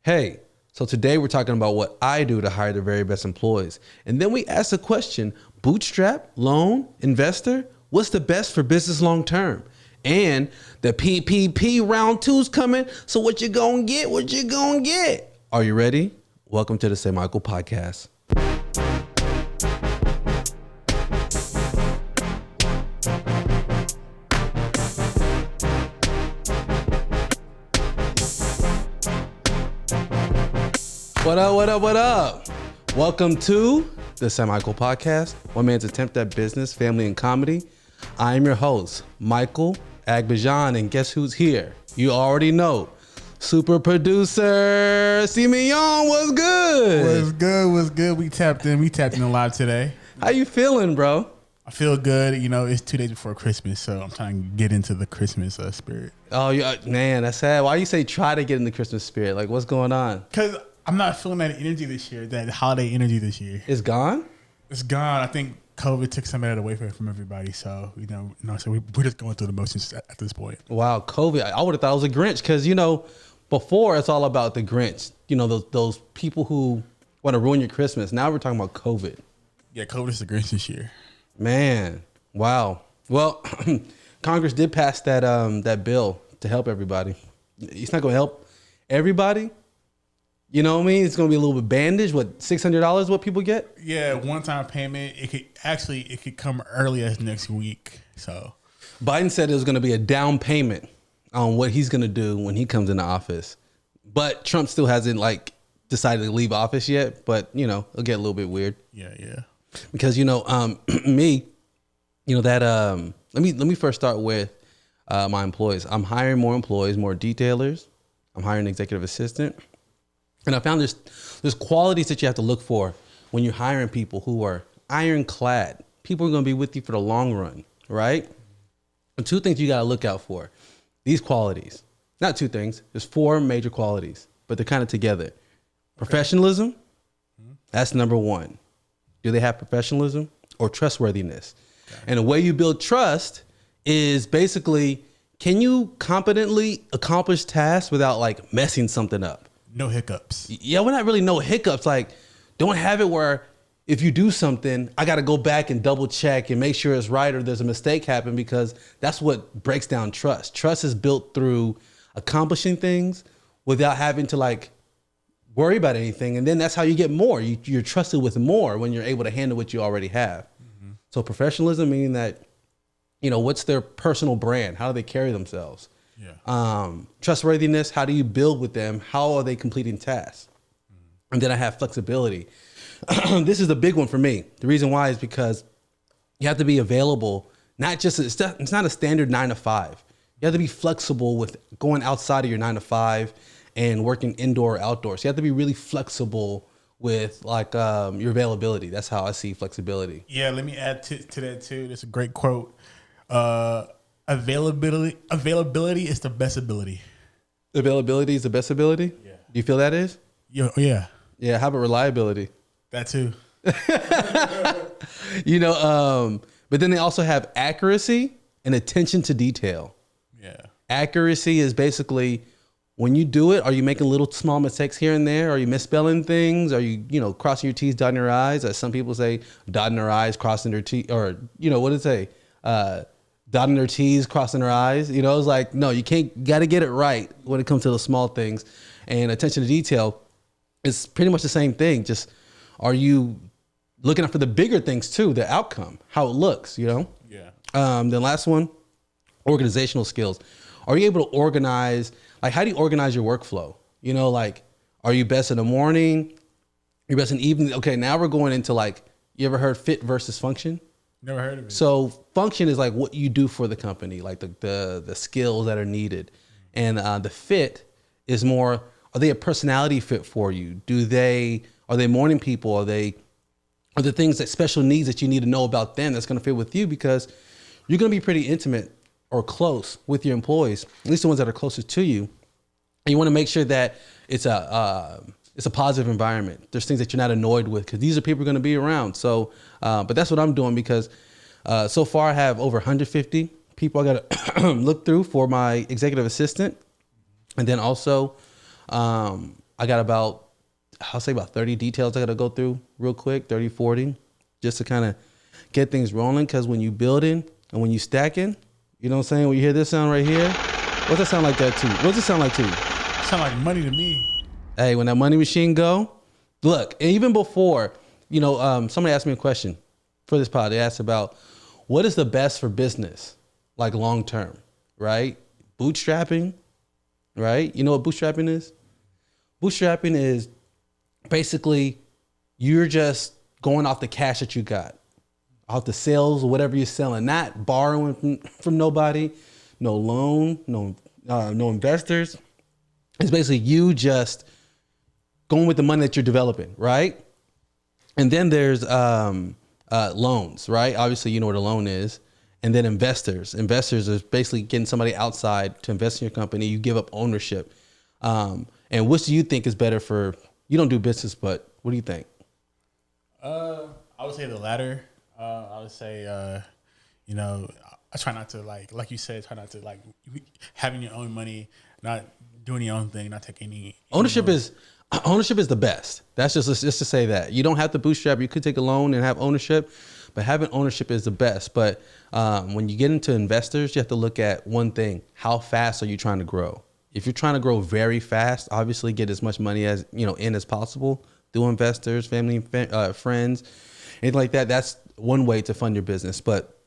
Hey, so today we're talking about what I do to hire the very best employees. And then we ask the question, bootstrap, loan, investor, what's the best for business long term? And the PPP round 2's coming. So what you gonna get? What you gonna get? Are you ready? Welcome to the Saymichael podcast. What up, what up, what up? Welcome to the Saymichael podcast, one man's attempt at business, family, and comedy. I am your host, Michael Aigbedion, and guess who's here? You already know, super producer, Saymichael, what's good? What's good? We tapped in a lot today. How you feeling, bro? I feel good. You know, it's 2 days before Christmas, so I'm trying to get into the Christmas spirit. Oh, yeah, man, that's sad. Why you say try to get in the Christmas spirit? Like, what's going on? Because I'm not feeling that energy this year, that holiday energy this year. It's gone? It's gone. I think COVID took some of that away from everybody. So, so we're just going through the motions at this point. Wow, COVID. I would have thought it was a Grinch because, before it's all about the Grinch. Those people who want to ruin your Christmas. Now we're talking about COVID. Yeah, COVID is the Grinch this year. Man, wow. Well, Congress did pass that bill to help everybody. It's not going to help everybody. You know what I mean? It's going to be a little bit bandaged. What, $600 what people get? Yeah, one-time payment. It could come early as next week. So Biden said it was going to be a down payment on what he's going to do when he comes into office. But Trump still hasn't decided to leave office yet. But, it'll get a little bit weird. Yeah. Because, let me first start with my employees. I'm hiring more employees, more detailers. I'm hiring an executive assistant. And I found there's qualities that you have to look for when you're hiring people who are ironclad. People are going to be with you for the long run, right? And 2 things you got to look out for. These qualities, not 2 things. There's 4 major qualities, but they're kind of together. Professionalism, that's number 1. Do they have professionalism or trustworthiness? Okay. And the way you build trust is basically, can you competently accomplish tasks without messing something up? No hiccups. Yeah, we're not really no hiccups. Don't have it where if you do something, I got to go back and double check and make sure it's right or there's a mistake happen, because that's what breaks down trust. Trust is built through accomplishing things without having to worry about anything. And then that's how you get more. You're trusted with more when you're able to handle what you already have. Mm-hmm. So professionalism, meaning that, what's their personal brand? How do they carry themselves? Yeah. Trustworthiness, how do you build with them? How are they completing tasks? And then I have flexibility. This is the big one for me. The reason why is because you have to be available. It's not a standard 9 to 5. You have to be flexible with going outside of your 9 to 5 and working indoor or outdoors. You have to be really flexible with your availability. That's how I see flexibility. Yeah, let me add to that too. There's a great quote. Availability is the best ability. Availability is the best ability? Yeah. Do you feel that is? Yeah. Yeah, how about reliability? That too. But then they also have accuracy and attention to detail. Yeah. Accuracy is basically when you do it, are you making little small mistakes here and there? Are you misspelling things? Are you, crossing your T's, dotting your I's? As some people say, dotting their I's, crossing their T's, or, what did it say? Dotting their T's, crossing their I's. It's no, you got to get it right when it comes to the small things. And attention to detail is pretty much the same thing. Just, are you looking out for the bigger things too, the outcome, how it looks, Yeah. Then last one, organizational skills. Are you able to organize, how do you organize your workflow? Are you best in the morning? Are you best in the evening? Okay, now we're going into you ever heard fit versus function? Never heard of it. So function is what you do for the company, the skills that are needed. And the fit is more, are they a personality fit for you? Are they morning people? Are there things special needs that you need to know about them that's going to fit with you? Because you're going to be pretty intimate or close with your employees, at least the ones that are closest to you. And you want to make sure that it's a positive environment. There's things that you're not annoyed with because these are people who are going to be around. So, but that's what I'm doing because so far I have over 150 people I got to look through for my executive assistant. And then also I got I'll say about 30 details I got to go through real quick, 30, 40, just to kind of get things rolling. Because when you building and when you stacking, you know what I'm saying? When you hear this sound right here, what's that sound like that to you? What's it sound like to you? Sound like money to me. Hey, when that money machine go, look, and even before, somebody asked me a question for this pod. They asked about what is the best for business, like long term, right? Bootstrapping, right? You know what bootstrapping is? Bootstrapping is basically you're just going off the cash that you got, off the sales or whatever you're selling, not borrowing from nobody, no loan, no investors. It's basically you just going with the money that you're developing, right? And then there's loans, right? Obviously, you know what a loan is. And then investors. Investors is basically getting somebody outside to invest in your company. You give up ownership. And which do you think is better for, you don't do business, but what do you think? I would say the latter. I would say, I try not to like you said, try not to having your own money, not doing your own thing, not taking any ownership is the best. That's just to say that you don't have to bootstrap. You could take a loan and have ownership, but having ownership is the best. But when you get into investors, you have to look at one thing: how fast are you trying to grow? If you're trying to grow very fast, obviously get as much money as in as possible through investors, family, friends, anything like that. That's one way to fund your business. But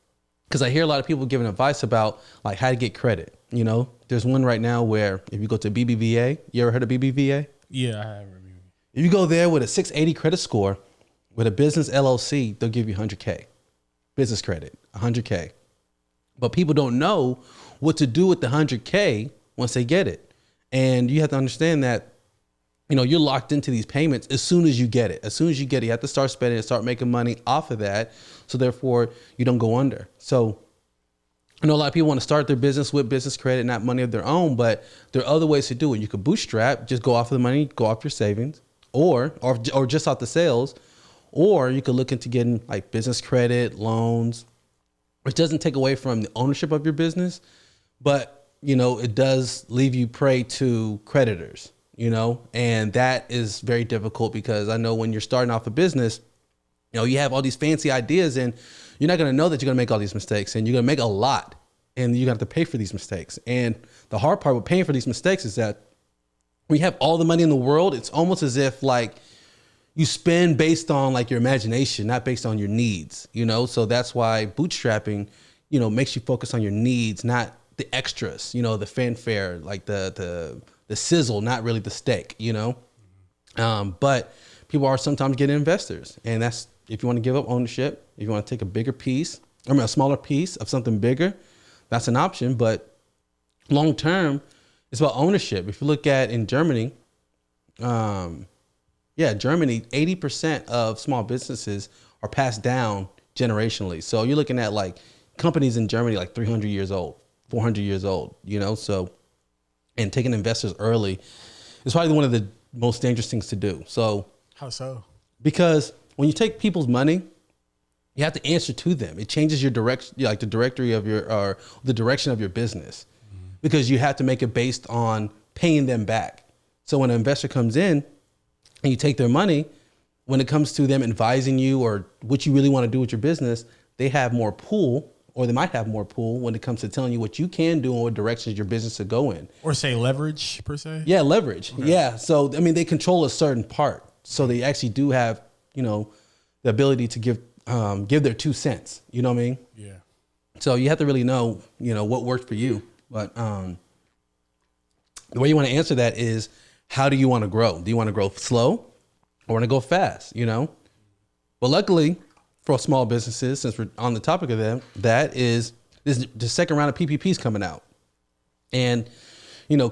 because I hear a lot of people giving advice about like how to get credit. There's one right now where if you go to BBVA, you ever heard of BBVA? Yeah, I have. If you go there with a 680 credit score, with a business LLC, they'll give you 100K business credit, 100K. But people don't know what to do with the 100K once they get it. And you have to understand that, you're locked into these payments as soon as you get it. As soon as you get it, you have to start spending and start making money off of that. So therefore, you don't go under. So I know a lot of people want to start their business with business credit, not money of their own, but there are other ways to do it. You could bootstrap, just go off of the money, go off your savings, or just off the sales, or you could look into getting like business credit, loans, which doesn't take away from the ownership of your business, but it does leave you prey to creditors, and that is very difficult because I know when you're starting off a business, you have all these fancy ideas and you're not going to know that you're going to make all these mistakes, and you're going to make a lot, and you have to pay for these mistakes. And the hard part with paying for these mistakes is that when you have all the money in the world, it's almost as if like you spend based on like your imagination, not based on your needs, So that's why bootstrapping, makes you focus on your needs, not the extras, the fanfare, like the sizzle, not really the steak, But people are sometimes getting investors, and that's, if you want to give up ownership, if you want to take a smaller piece of something bigger, that's an option. But long term, it's about ownership. If you look at in Germany, Germany, 80% of small businesses are passed down generationally. So you're looking at like companies in Germany, like 300 years old, 400 years old, so, and taking investors early is probably one of the most dangerous things to do. So how so? Because when you take people's money, you have to answer to them. It changes your direction, like the directory of or the direction of your business, because you have to make it based on paying them back. So when an investor comes in and you take their money, when it comes to them advising you or what you really want to do with your business, they have more pull, or they might have more pull when it comes to telling you what you can do and what directions your business should go in. Or say leverage per se? Yeah, leverage. Okay. Yeah. So, they control a certain part. So they actually do have, the ability to give their 2 cents. You know what I mean? Yeah. So you have to really know, what worked for you. But the way you want to answer that is, how do you want to grow? Do you want to grow slow or want to go fast? But luckily for small businesses, since we're on the topic of them, that is the second round of PPPs coming out. And,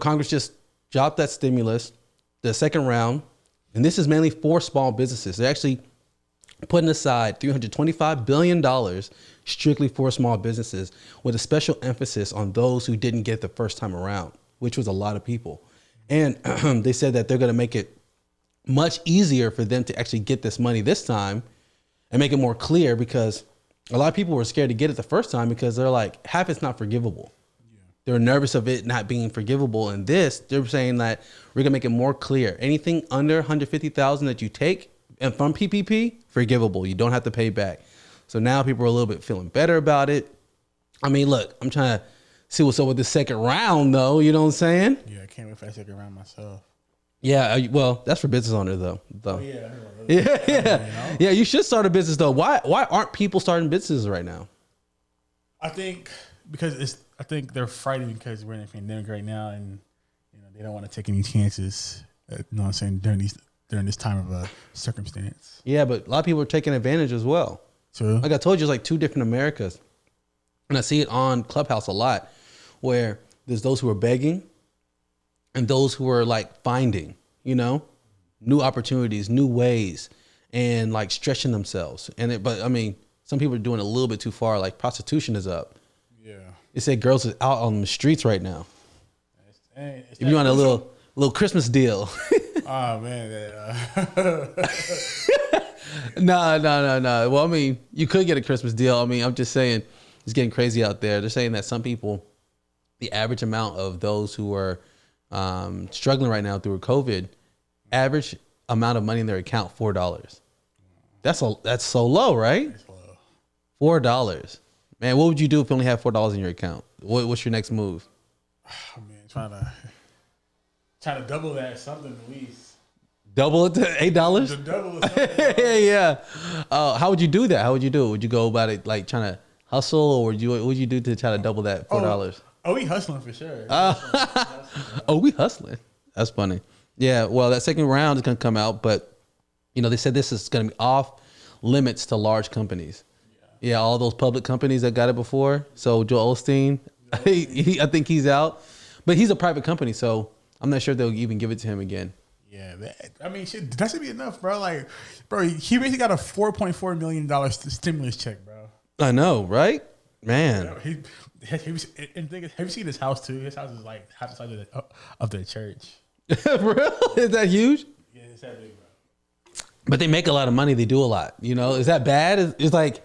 Congress just dropped that stimulus, the second round. And this is mainly for small businesses. They're actually putting aside $325 billion strictly for small businesses, with a special emphasis on those who didn't get it the first time around, which was a lot of people. And they said that they're going to make it much easier for them to actually get this money this time and make it more clear, because a lot of people were scared to get it the first time because they're like, half it's not forgivable. Yeah. They're nervous of it not being forgivable. And this, they're saying that we're gonna make it more clear. Anything under 150,000 that you take and from PPP, forgivable. You don't have to pay back. So now people are a little bit feeling better about it. I mean, look, I'm trying to see what's up with the second round, though. You know what I'm saying? Yeah, I can't wait for that second round myself. Yeah, well, that's for business owners, though. Oh yeah, Yeah. Yeah, you should start a business, though. Why aren't people starting businesses right now? I think because I think they're frightened because we're in a pandemic right now, and they don't want to take any chances. You know what I'm saying, during this time of a circumstance. Yeah, but a lot of people are taking advantage as well. True. Like I told you, it's like two different Americas. And I see it on Clubhouse a lot, where there's those who are begging and those who are like finding, new opportunities, new ways, and like stretching themselves. But I mean, some people are doing it a little bit too far. Like prostitution is up. Yeah. They say girls are out on the streets right now. If you want a little Christmas deal. Oh man. No. Well, I mean, you could get a Christmas deal. I mean, I'm just saying it's getting crazy out there. They're saying that some people, the average amount of those who are struggling right now through COVID, average amount of money in their account, $4. That's so low, right? It's low. $4. Man, what would you do if you only had $4 in your account? What's your next move? Oh man, trying to double that something at least. Double it to $8? To double it. Yeah. How would you do that? How would you do it? Would you go about it like trying to hustle, or what would you do to try to double that $4? Oh, we hustling for sure. We hustling. That's funny. Yeah. Well, that second round is going to come out, but they said this is going to be off limits to large companies. Yeah, all those public companies that got it before. So Joel Osteen, I think he's out, but he's a private company, so I'm not sure they'll even give it to him again. Yeah, I mean, that should be enough, bro. Like, bro, he basically got a $4.4 million stimulus check, bro. I know, right? Man. Have you seen his house too? His house is like half the size of the church. For real? Is that huge? Yeah, it's that big, bro. But they make a lot of money. They do a lot. Is that bad? It's like.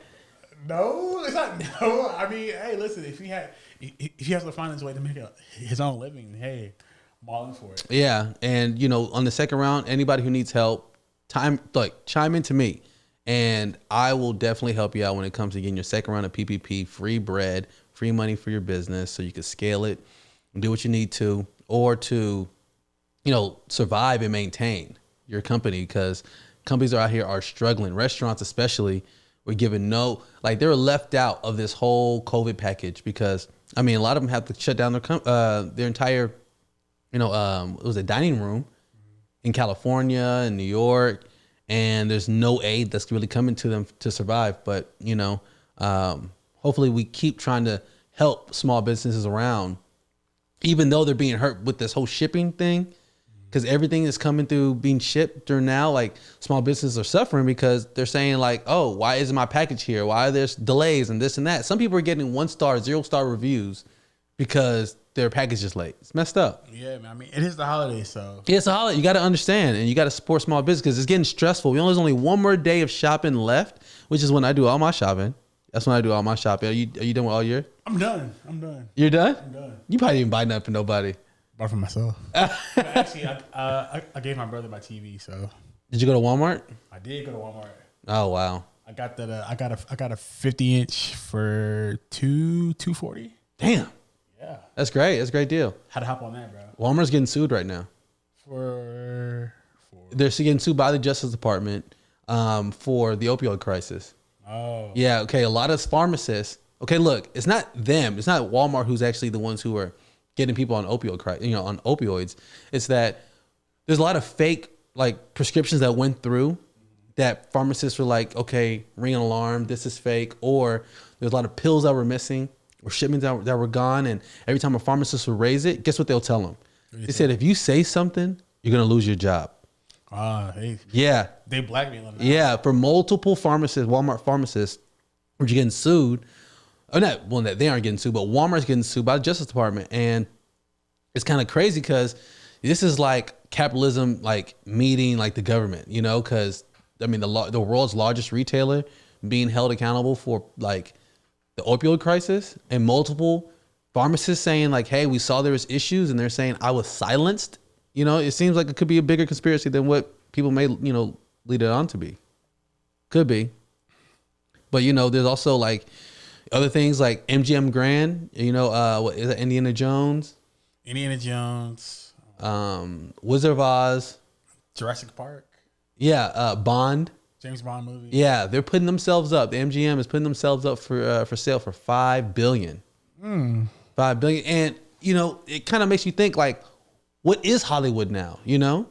No, it's not. No, I mean, hey, listen. If he has to find his way to make his own living, hey, I'm all in for it. Yeah, and on the second round, anybody who needs help, chime into me, and I will definitely help you out when it comes to getting your second round of PPP, free bread, free money for your business, so you can scale it and do what you need to, or to, survive and maintain your company, because companies out here are struggling. Restaurants, especially. We're given they're left out of this whole COVID package because, I mean, a lot of them have to shut down their entire, it was a dining room in California and New York, and there's no aid that's really coming to them to survive. But, hopefully we keep trying to help small businesses around, even though they're being hurt with this whole shipping thing. Because everything is coming through being shipped through now, like small businesses are suffering because they're saying like, oh, why isn't my package here? Why are there delays and this and that? Some people are getting 1-star, 0-star reviews because their package is late. It's messed up. Yeah, man. I mean, it is the holiday, so. Yeah, it's a holiday. You got to understand, and you got to support small business because it's getting stressful. There's only one more day of shopping left, which is when I do all my shopping. That's when I do all my shopping. Are you done with all your? I'm done. You're done? I'm done. You probably didn't buy nothing for nobody. Bought for myself. Actually, I gave my brother my TV. So did you go to Walmart? I did go to Walmart. Oh wow! I got that. I got a 50-inch for $240. Damn. Yeah. That's great. That's a great deal. Had to hop on that, bro. Walmart's getting sued right now. For they're getting sued by the Justice Department for the opioid crisis. Oh. Yeah. Okay. A lot of pharmacists. Okay. Look, it's not them. It's not Walmart who's actually the ones who are getting people on on opioids. It's that there's a lot of fake like prescriptions that went through that pharmacists were like, okay, ring an alarm, this is fake. Or there's a lot of pills that were missing or shipments that were gone. And every time a pharmacist would raise it, guess what they'll tell them? They said, if you say something, you're going to lose your job. Yeah. They blackmail them. Yeah. For multiple pharmacists, Walmart pharmacists, were getting sued. Oh, not well, they aren't getting sued, but Walmart's getting sued by the Justice Department, and it's kind of crazy because this is like capitalism, like meeting like the government, because I mean the world's largest retailer being held accountable for like the opioid crisis and multiple pharmacists saying like, hey, we saw there was issues, and they're saying I was silenced. You know, it seems like it could be a bigger conspiracy than what people may, you know, lead it on to be. Could be. But, you know, there's also like other things like MGM Grand, you know, what is it, Indiana Jones? Indiana Jones. Wizard of Oz. Jurassic Park. Yeah, Bond. James Bond movie. Yeah, they're putting themselves up. The MGM is putting themselves up for sale for $5 billion. $5 billion. And, you know, it kind of makes you think like, what is Hollywood now? You know,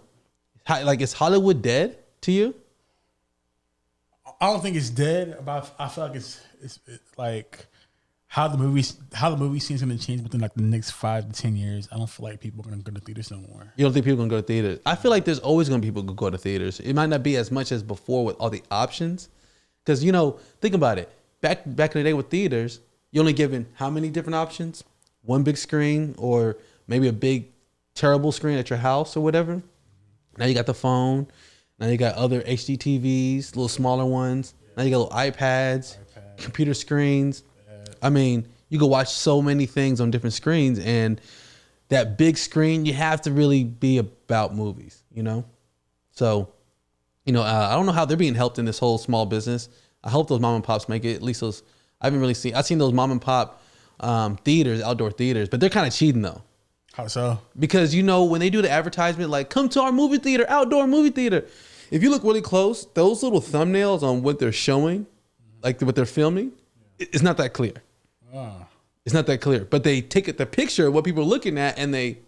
like, is Hollywood dead to you? I don't think it's dead, but I feel like it's like how the movie scene's going to change within like the next 5 to 10 years. I don't feel like people are going to go to theaters no more. You don't think people are going to go to theaters? I feel like there's always going to be people who go to theaters. It might not be as much as before with all the options, because, you know, think about it. Back in the day with theaters, you're only given how many different options? One big screen, or maybe a big terrible screen at your house or whatever. Now you got the phone. Now you got other HD TVs, little smaller ones. Now you got little iPads, computer screens. I mean, you can watch so many things on different screens, and that big screen, you have to really be about movies, you know? So, you know, I don't know how they're being helped in this whole small business. I hope those mom and pops make it. At least those, I've seen those mom and pop theaters, outdoor theaters, but they're kind of cheating though. How so? Because, you know, when they do the advertisement, like, come to our movie theater, outdoor movie theater. If you look really close, those little thumbnails on what they're showing, like what they're filming, it's not that clear. It's not that clear. But they take the picture of what people are looking at and they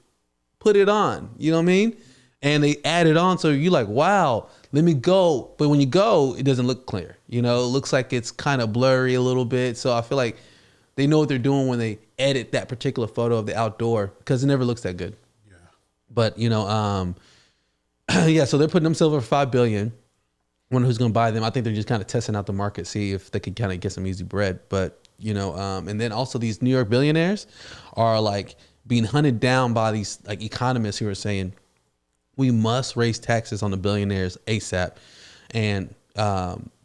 put it on. You know what I mean? And they add it on. So you're like, wow, let me go. But when you go, it doesn't look clear. You know, it looks like it's kind of blurry a little bit. So I feel like they know what they're doing when they edit that particular photo of the outdoor, because it never looks that good. Yeah. But, you know, yeah, so they're putting themselves over $5 billion. Wonder who's going to buy them. I think they're just kind of testing out the market, see if they can kind of get some easy bread. But, you know, and then also these New York billionaires are like being hunted down by these like economists who are saying, we must raise taxes on the billionaires ASAP. And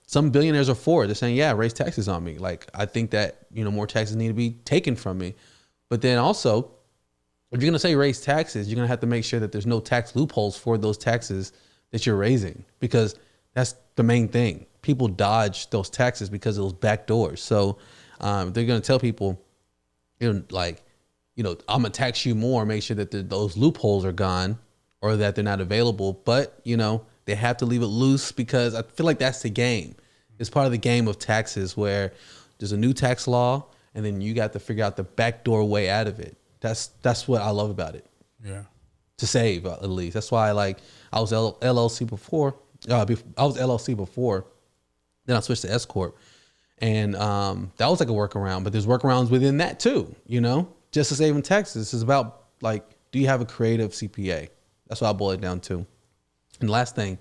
some billionaires are for it. They're saying, yeah, raise taxes on me. Like, I think that, you know, more taxes need to be taken from me. But then also, if you're going to say raise taxes, you're going to have to make sure that there's no tax loopholes for those taxes that you're raising, because that's the main thing. People dodge those taxes because of those back doors. So they're going to tell people, you know, like, you know, I'm going to tax you more, make sure that those loopholes are gone or that they're not available. But, you know, they have to leave it loose, because I feel like that's the game. It's part of the game of taxes, where there's a new tax law and then you got to figure out the backdoor way out of it. That's what I love about it. Yeah. To save, at least. That's why I was LLC before. I was LLC before. Then I switched to S Corp. And that was like a workaround. But there's workarounds within that too, you know? Just to save in taxes. It's about, like, do you have a creative CPA? That's what I boil it down to. And last thing,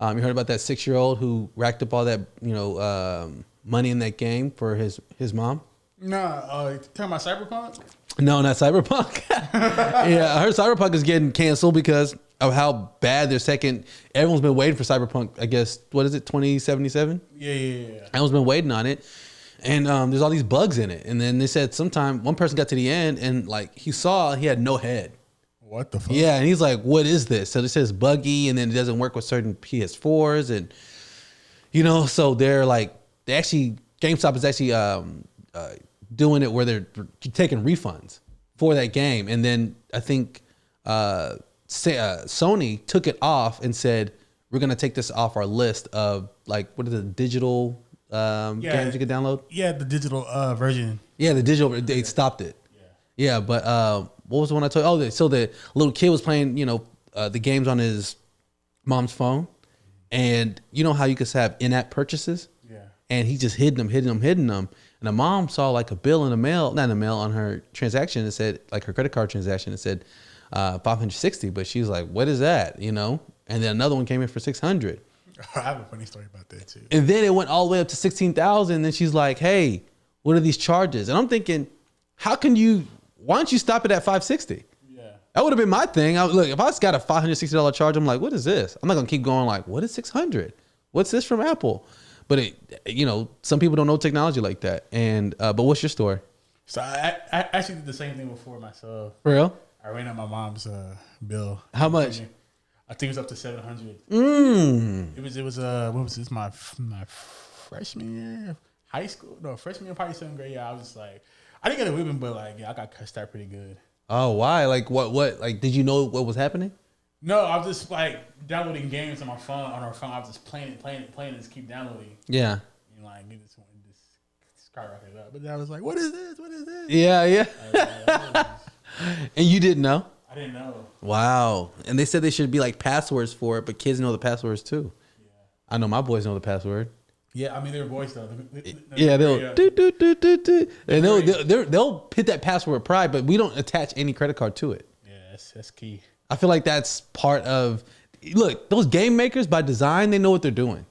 you heard about that 6-year-old who racked up all that, you know, money in that game for his mom? Nah, you talking about Cyberpunk? No, not Cyberpunk. Yeah, I heard Cyberpunk is getting canceled because of how bad their second. Everyone's been waiting for Cyberpunk. I guess, what is it, 2077? Yeah. Everyone's been waiting on it, and there's all these bugs in it. And then they said sometime one person got to the end and like he had no head. What the fuck? Yeah, and he's like, "What is this?" So it says buggy, and then it doesn't work with certain PS4s, and you know, so GameStop is actually doing it where they're taking refunds for that game. And then I think Sony took it off and said, we're going to take this off our list of, like, what is it, digital games you can download? Yeah, the digital version. Yeah, the digital, they stopped it. Yeah, but what was the one I told you? Oh, so the little kid was playing, you know, the games on his mom's phone. And you know how you could have in-app purchases? Yeah. And he just hidden them. And the mom saw like a bill in the mail, not in the mail, on her transaction. It said, like her credit card transaction, it said $560. But she was like, what is that? You know? And then another one came in for $600. I have a funny story about that too. And then it went all the way up to $16,000. And then she's like, hey, what are these charges? And I'm thinking, why don't you stop it at $560? Yeah. That would have been my thing. Look, if I just got a $560 charge, I'm like, what is this? I'm not going to keep going like, what is $600? What's this from Apple? But you know, some people don't know technology like that. And but what's your story? So I actually did the same thing before myself. For real? I ran up my mom's bill. How much? I think it was up to $700. It was what was this? My freshman year, high school? No, freshman year, probably 7th grade. Yeah, I was just like, I didn't get a whipping, but like, yeah, I got cussed out pretty good. Oh, why? Like what? Like, did you know what was happening? No, I was just like downloading games on my phone. On our phone, I was just playing, and just keep downloading. Yeah. And like, it just skyrocketed up. But then I was like, what is this? What is this? Yeah. And you didn't know? I didn't know. Wow. And they said they should be like passwords for it, but kids know the passwords too. Yeah. I know my boys know the password. Yeah, I mean they're boys though. They'll do. And they'll hit that password with pride, but we don't attach any credit card to it. Yeah, that's key. I feel like that's part of. Look, those game makers by design, they know what they're doing.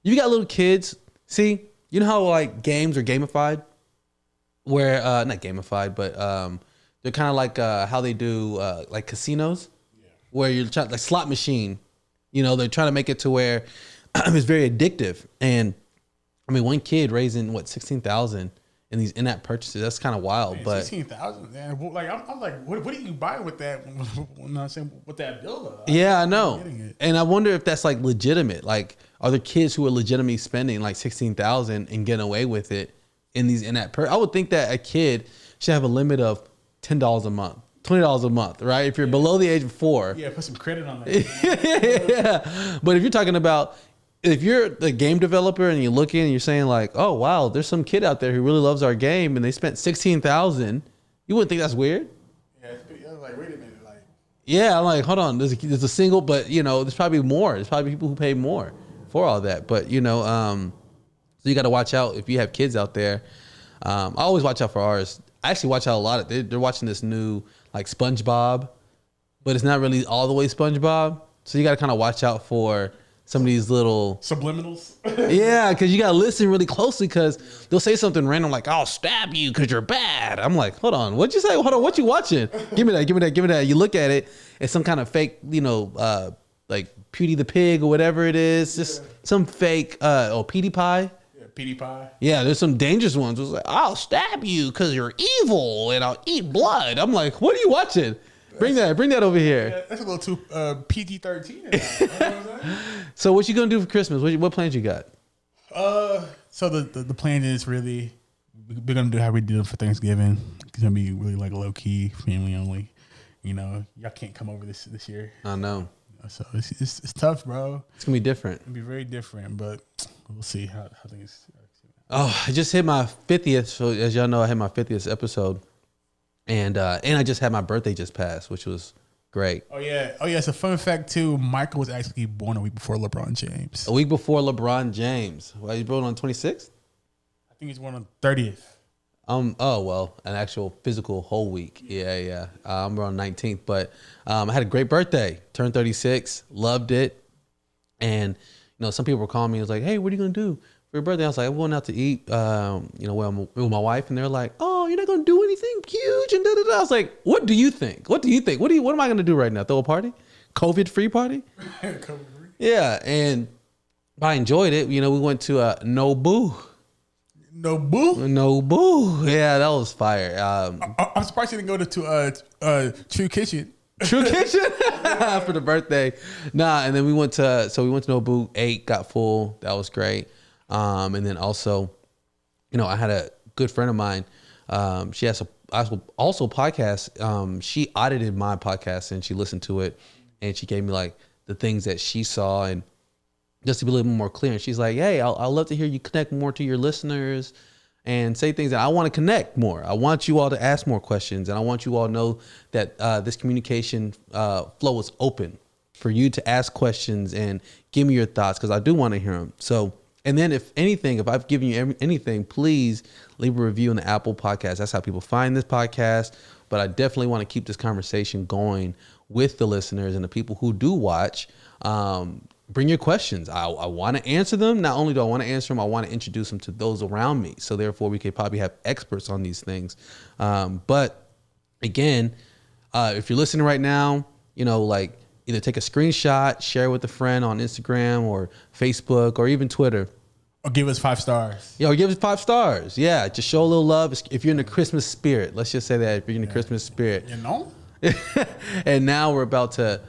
You got little kids. See, you know how like games are gamified, where not gamified, but they're kind of like how they do like casinos, where you're trying like slot machine. You know, they're trying to make it to where it's very addictive. And I mean, one kid raising what 16,000 in these in-app purchases. That's kind of wild. Man, but 16,000, man. Like I'm like, what are you buying with that? You know I'm saying, with that bill? Yeah, I know. And I wonder if that's like legitimate. Like, are there kids who are legitimately spending like 16,000 and getting away with it in these in-app I would think that a kid should have a limit of $10 a month, $20 a month, right? If you're below the age of 4. Yeah, put some credit on that. Yeah. But if you're talking about, if you're a game developer and you're looking and you're saying like, oh wow, there's some kid out there who really loves our game and they spent 16,000, you wouldn't think that's weird? Yeah, I was like, wait a minute, like. Yeah, I'm like, hold on, there's a single, but you know, there's probably more. There's probably people who pay more for all that. But you know, so you got to watch out if you have kids out there. I always watch out for ours. I actually watch out a lot. They're watching this new like SpongeBob, but it's not really all the way SpongeBob. So you got to kind of watch out for some of these little subliminals. Yeah, because you got to listen really closely because they'll say something random like, I'll stab you because you're bad. I'm like, hold on, what'd you say? Hold on, what you watching? Give me that. You look at it, it's some kind of fake, you know, like Pewdie the Pig or whatever it is. Just some fake, Petey Pie. Petey Pie. Yeah, there's some dangerous ones. It's like, I'll stab you because you're evil and I'll eat blood. I'm like, what are you watching? Bring that over here. Yeah, that's a little too PG-13. You know So what you gonna do for Christmas? What plans you got? So the plan is really we're gonna do how we did for Thanksgiving. It's gonna be really like low key, family only. You know, y'all can't come over this year. I know. So it's tough, bro. It's gonna be different. It'll be very different, but we'll see how things. Oh, I just hit my 50th. So as y'all know, I had my 50th episode. And I just had my birthday just passed, which was great. Oh yeah. It's a fun fact too. Michael was actually born a week before LeBron James. A week before LeBron James. Well, you born on 26th? I think he's born on 30th. Oh well, an actual physical whole week. Yeah. I'm born on 19th, but I had a great birthday. Turned 36, loved it, and you know some people were calling me. It was like, hey, what are you gonna do for your birthday? I was like, I'm going out to eat. You know, with my wife, and they're like, oh, you're not gonna do anything huge, and da da da. I was like, what do you think? What am I gonna do right now? Throw a party? COVID-free party? COVID-free. Yeah, and I enjoyed it. You know, we went to Nobu. Nobu. Yeah, that was fire. I'm surprised you didn't go to True Kitchen. True Kitchen for the birthday. Nah, and then we went to Nobu, ate, got full. That was great. And then also, you know, I had a good friend of mine. She has also podcast. She audited my podcast and she listened to it, and she gave me like the things that she saw and just to be a little more clear. And she's like, hey, I'd love to hear you connect more to your listeners and say things that I want to connect more. I want you all to ask more questions, and I want you all to know that this communication flow is open for you to ask questions and give me your thoughts, because I do want to hear them. So, and then if I've given you anything, please leave a review on the Apple Podcast. That's how people find this podcast. But I definitely want to keep this conversation going with the listeners and the people who do watch. Bring your questions. I want to answer them. Not only do I want to answer them, I want to introduce them to those around me. So therefore, we could probably have experts on these things. But again, if you're listening right now, you know, like either take a screenshot, share it with a friend on Instagram or Facebook or even Twitter, Or give us 5 stars. Yo, give us 5 stars. Yeah, just show a little love. If you're in the Christmas spirit, let's just say that if you're in the Christmas spirit. You know? And now we're about to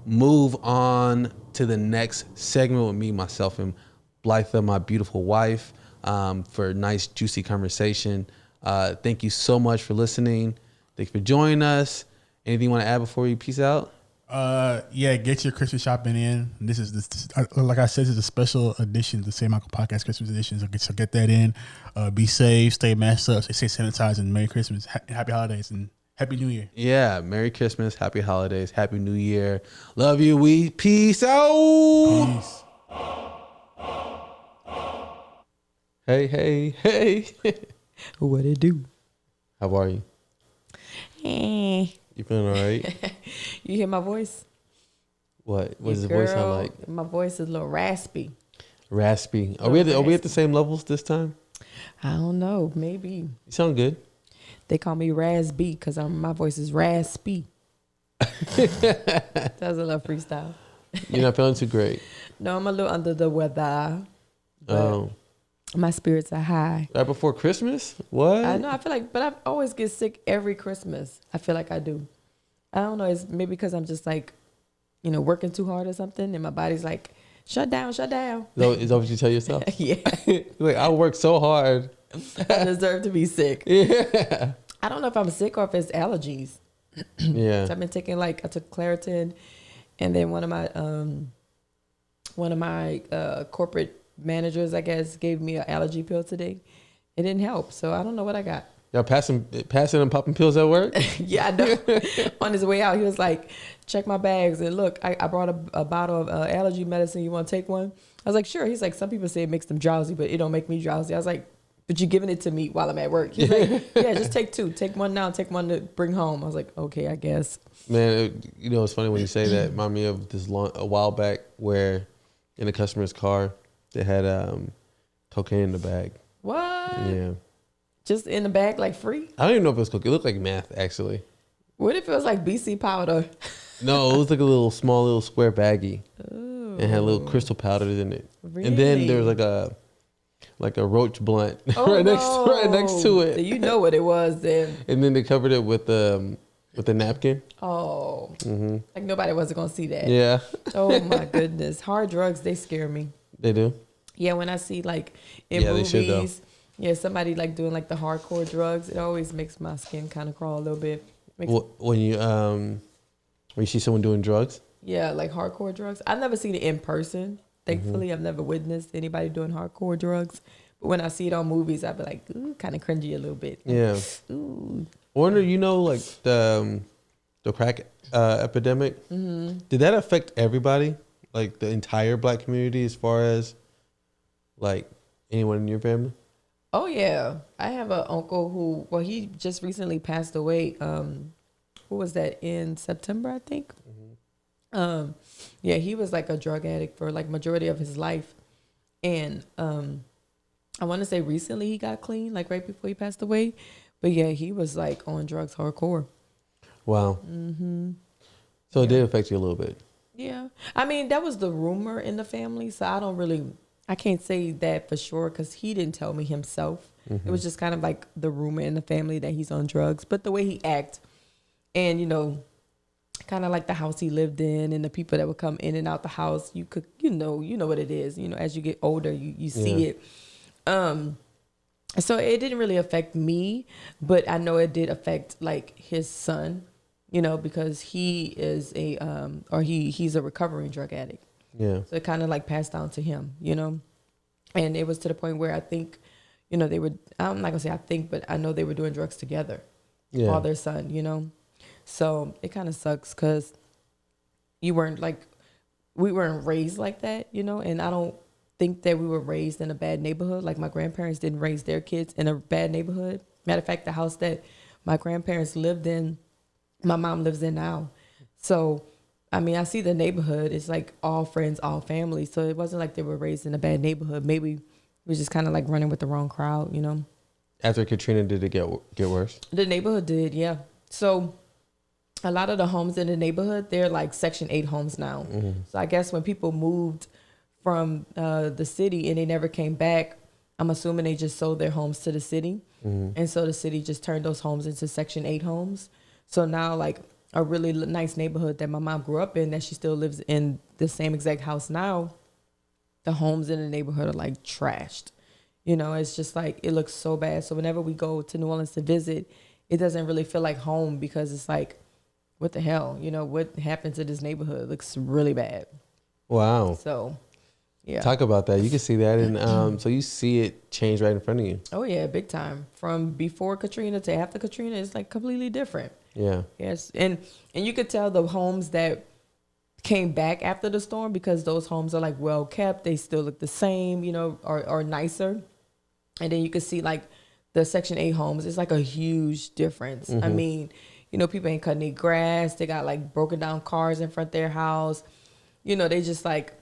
move on to the next segment with me, myself, and Blytha, my beautiful wife, for a nice, juicy conversation. Thank you so much for listening. Thank you for joining us. Anything you want to add before we peace out? Get your Christmas shopping in. This is like I said, this is a special edition, the Saymichael Podcast Christmas edition. So get that in. Be safe, stay masked up, stay sanitized, and Merry Christmas, Happy Holidays, and Happy New Year. Yeah, Merry Christmas, Happy Holidays, Happy New Year. Love you. We peace out. Peace. Hey. What it do? How are you? You feeling all right? You hear my voice? What does the voice sound like? My voice is a little raspy. Raspy. Are we at the same levels this time? I don't know. Maybe. You sound good. They call me Raz-B because my voice is raspy. That was a little freestyle. You're not feeling too great. No, I'm a little under the weather. Oh. My spirits are high. Right before Christmas? What? I know. I feel like, but I always get sick every Christmas. I feel like I do. I don't know. It's maybe because I'm just like, working too hard or something, and my body's like, shut down. Is that what you tell yourself? Yeah. Like, I work so hard. I deserve to be sick. Yeah. I don't know if I'm sick or if it's allergies. Yeah. So I've been taking I took Claritin, and then one of my corporate managers, I guess, gave me an allergy pill today. It didn't help, so I don't know what I got. Y'all passing and popping pills at work? Yeah, I know. On his way out, he was like, check my bags, and look, I brought a bottle of allergy medicine. You want to take one? I was like, sure. He's like, some people say it makes them drowsy, but it don't make me drowsy. I was like, but you're giving it to me while I'm at work. He's like, yeah, just take 2. Take one now, take one to bring home. I was like, okay, I guess. Man, it's funny when you say that. Remind me of a while back where in a customer's car, they had cocaine in the bag. What? Yeah. Just in the bag, like free? I don't even know if it was cocaine. It looked like meth, actually. What if it was like BC powder? No, it was like a small square baggie. Ooh. And had little crystal powders in it. Really? And then there was like a roach blunt right next to it. You know what it was then. And then they covered it with a napkin. Oh. Mm-hmm. Like nobody wasn't going to see that. Yeah. Oh my goodness. Hard drugs, they scare me. They do? Yeah, when I see in movies, they should, though. Somebody doing the hardcore drugs, it always makes my skin kind of crawl a little bit. When you see someone doing drugs? Yeah, like hardcore drugs. I've never seen it in person. Thankfully, I've never witnessed anybody doing hardcore drugs. But when I see it on movies, I'd be like, ooh, kind of cringy a little bit. Yeah. Ooh. I wonder, the crack epidemic, did that affect everybody? Like the entire Black community as far as anyone in your family? Oh, yeah. I have an uncle he just recently passed away. What was that, in September, I think? Yeah, he was a drug addict for majority of his life. And I want to say recently he got clean, right before he passed away. But yeah, he was on drugs hardcore. Wow. Mm-hmm. So it did affect you a little bit. Yeah. I mean, that was the rumor in the family. So I can't say that for sure because he didn't tell me himself. Mm-hmm. It was just kind of the rumor in the family that he's on drugs. But the way he act and, kind of the house he lived in and the people that would come in and out the house, you could, you know what it is. As you get older, you see it. So it didn't really affect me, but I know it did affect his son, because he is he's a recovering drug addict. Yeah. So it kind of passed down to him, and it was to the point where I think, they were, I'm not gonna say I think, but I know they were doing drugs together. Yeah. Father, son, So it kind of sucks because we weren't raised like that, and I don't think that we were raised in a bad neighborhood. My grandparents didn't raise their kids in a bad neighborhood. Matter of fact, the house that my grandparents lived in, my mom lives in now. So, I mean, I see the neighborhood. It's all friends, all family. So it wasn't they were raised in a bad neighborhood. Maybe we were just kind of running with the wrong crowd, After Katrina, did it get worse? The neighborhood did, yeah. So a lot of the homes in the neighborhood, they're Section 8 homes now. Mm-hmm. So I guess when people moved from the city and they never came back. I'm assuming they just sold their homes to the city. And so the city just turned those homes into Section 8 homes. So now like a really nice neighborhood that my mom grew up in, that she still lives in the same exact house now, the homes in the neighborhood are like trashed. You know, it's just like, it looks so bad. So whenever we go to New Orleans to visit, it doesn't really feel like home because it's like, what the hell? You know, what happened to this neighborhood? It looks really bad. Wow. So, yeah. Talk about that. You can see that. And so you see it change right in front of you. Oh, yeah, big time. From before Katrina to after Katrina, it's like completely different. Yeah. Yes. And you could tell the homes that came back after the storm, because those homes are like well kept. They still look the same, you know, or nicer. And then you could see like the Section 8 homes. It's like a huge difference. I mean, you know, people ain't cutting their grass. They got like broken down cars in front of their house. You know, they just like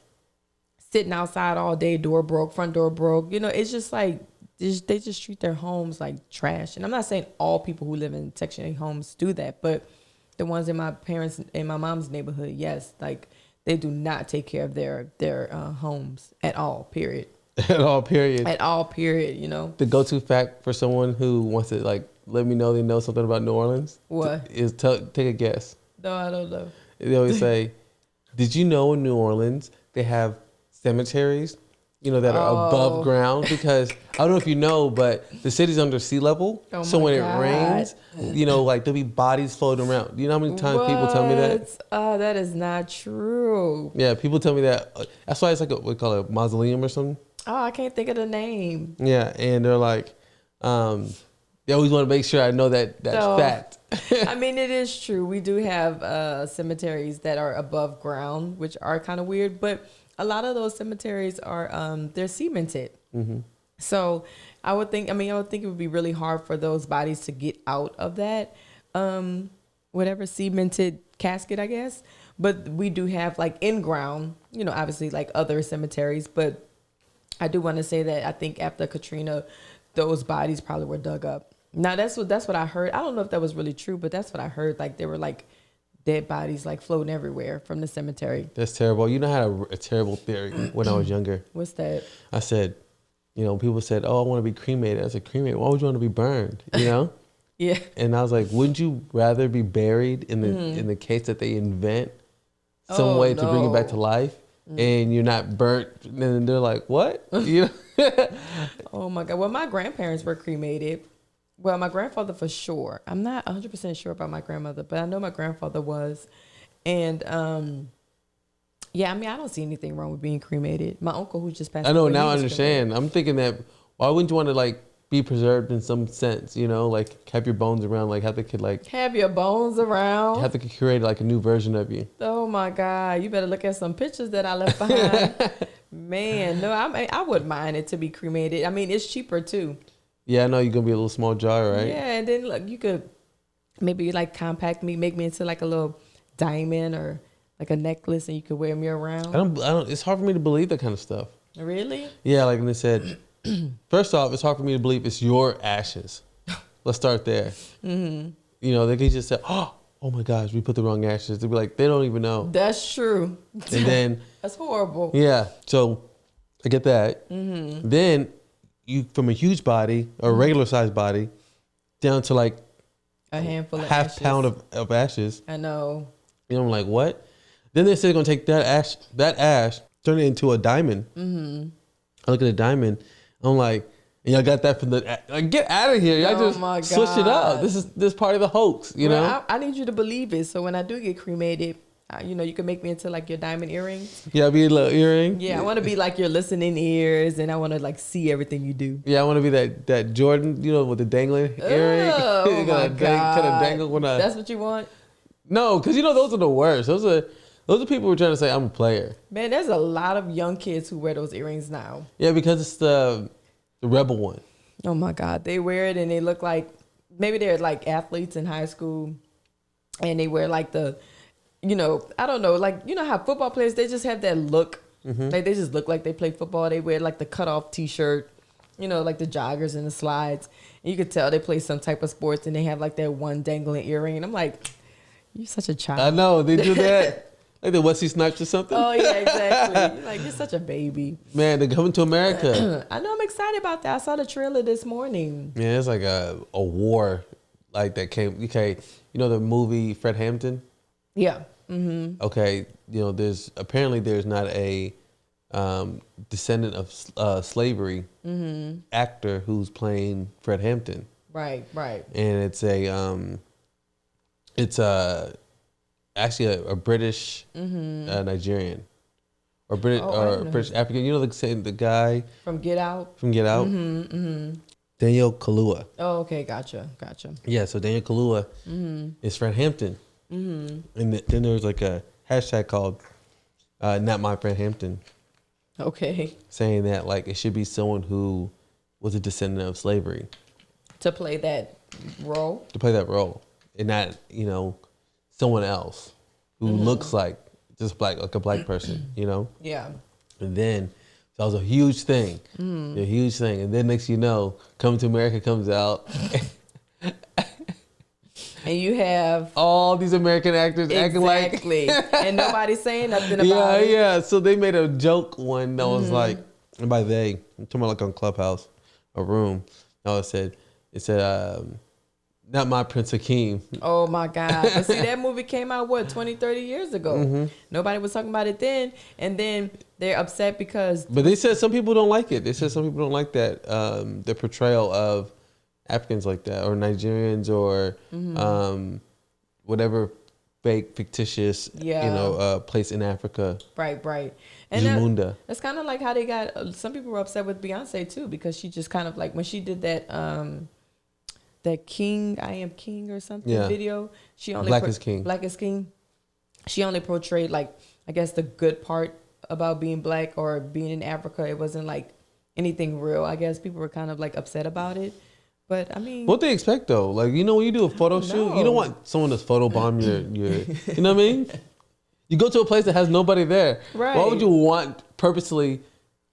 sitting outside all day, door broke, front door broke. You know, it's just like, they just treat their homes like trash. And I'm not saying all people who live in Section 8 homes do that, but the ones in my parents and my mom's neighborhood, yes, like they do not take care of their homes at all, period. At all, period. At all, period, you know. The go-to fact for someone who wants to like let me know they know something about New Orleans. What? Is take a guess. No, I don't know. They always say, did you know in New Orleans they have cemeteries, you know, that are above ground? Because I don't know if you know, but the city's under sea level. Oh so when God. it rains, you know, like there'll be bodies floating around. You know how many times people tell me that? Oh, that is not true. Yeah, people tell me that. That's why it's like what we call a mausoleum or something. Oh, I can't think of the name. Yeah, and they're like, they always want to make sure I know that's fact. I mean, it is true. We do have cemeteries that are above ground, which are kind of weird, but a lot of those cemeteries are they're cemented. So I would think it would be really hard for those bodies to get out of that whatever cemented casket, I guess. But we do have like in ground, you know, obviously like other cemeteries. But I do want to say that I think after Katrina, those bodies probably were dug up. Now that's what I heard. I don't know if that was really true, but that's what I heard. Like they were like dead bodies like floating everywhere from the cemetery. That's terrible. You know, I had a terrible theory when I was younger. What's that? I said, you know, people said, "Oh, I want to be cremated." I said, "Cremated? Why would you want to be burned?" You know? Yeah. And I was like, "Wouldn't you rather be buried in the case that they invent some way to bring you back to life, and you're not burnt?" And then they're like, "What?" You know? Oh my God. Well, my grandparents were cremated. Well, my grandfather for sure. I'm not 100% sure about my grandmother, but I know my grandfather was. And yeah, I mean, I don't see anything wrong with being cremated. My uncle who just passed away. I know, now I understand. cremated. I'm thinking that, why wouldn't you want to like be preserved in some sense, you know, like have your bones around, like have the kid like have your bones around. have to curate like a new version of you. Oh my God. You better look at some pictures that I left behind. Man, no, I wouldn't mind it to be cremated. I mean, it's cheaper too. Yeah, I know you're gonna be a little small jar, right? Yeah, and then look, you could maybe like compact me, make me into like a little diamond or like a necklace, and you could wear me around. I don't. It's hard for me to believe that kind of stuff. Really? Yeah, like when they said, first off, it's hard for me to believe it's your ashes. Let's start there. You know, they could just say, "Oh my gosh, we put the wrong ashes." They'd be like, they don't even know. That's true. And then that's horrible. yeah, so I get that. Then you from a huge body or a regular sized body down to like a handful of half ashes. pound of ashes. I know. You know, I'm like, what? Then they say they're gonna take that ash, turn it into a diamond. I look at a diamond. I'm like, and y'all got that from the like, get out of here! Y'all just switch it up. This is part of the hoax. You know. I need you to believe it. So when I do get cremated, you know, you can make me into like your diamond earrings. Yeah, be a little earring. Yeah, I want to be like your listening ears, and I want to like see everything you do. Yeah, I want to be that Jordan, you know, with the dangling earring. Oh my God! Kind of dangle when I. That's what you want? No, because you know those are the worst. Those are people who are trying to say I'm a player. Man, there's a lot of young kids who wear those earrings now. Yeah, because it's the rebel one. Oh my God, they wear it and they look like maybe they're like athletes in high school, and they wear like the. You know, I don't know, like, you know how football players, they just have that look. Like, they just look like they play football. They wear, like, the cutoff T-shirt, you know, like the joggers and the slides. And you could tell they play some type of sports, and they have, like, that one dangling earring. And I'm like, you're such a child. I know, they do that. Like the Wesley Snipes or something. Oh yeah, exactly. Like you're such a baby. Man, they're coming to America. I know. I'm excited about that. I saw the trailer this morning. Yeah, it's like a war like that came. Okay, you know the movie Fred Hampton. Yeah. Mm-hmm. Okay, you know there's not a descendant of slavery actor who's playing Fred Hampton. Right. And it's actually a British Nigerian or British African. You know, the guy from Get Out. Daniel Kaluuya. Oh, okay, gotcha. Yeah, so Daniel Kaluuya is Fred Hampton, and then there was like a hashtag called "Not My Fred Hampton." Okay. Saying that like it should be someone who was a descendant of slavery to play that role, and not someone else who looks like just like a black person, Yeah. And then that was a huge thing, And then next you know, Coming to America comes out, and you have all these American actors acting like, and nobody's saying nothing about it. Yeah. So they made a joke one that was like, and by they, I'm talking about like on Clubhouse, a room. No, it said, not my Prince Hakeem. Oh my God. But see, that movie came out, 20, 30 years ago. Nobody was talking about it then. And then they're upset because. But they said some people don't like it. They said some people don't like that, the portrayal of Africans like that, or Nigerians, or whatever fake, fictitious, place in Africa. Right. And that's kind of like how they got, some people were upset with Beyonce too, because she just kind of like, when she did that, that King, I Am King or something video, she only Black is King. Black is King. She only portrayed like, I guess the good part about being black or being in Africa. It wasn't like anything real. I guess people were kind of like upset about it. But I mean, what they expect though, like when you do a photo shoot, you don't want someone to photobomb your you know what I mean? You go to a place that has nobody there. Right. Why would you want purposely?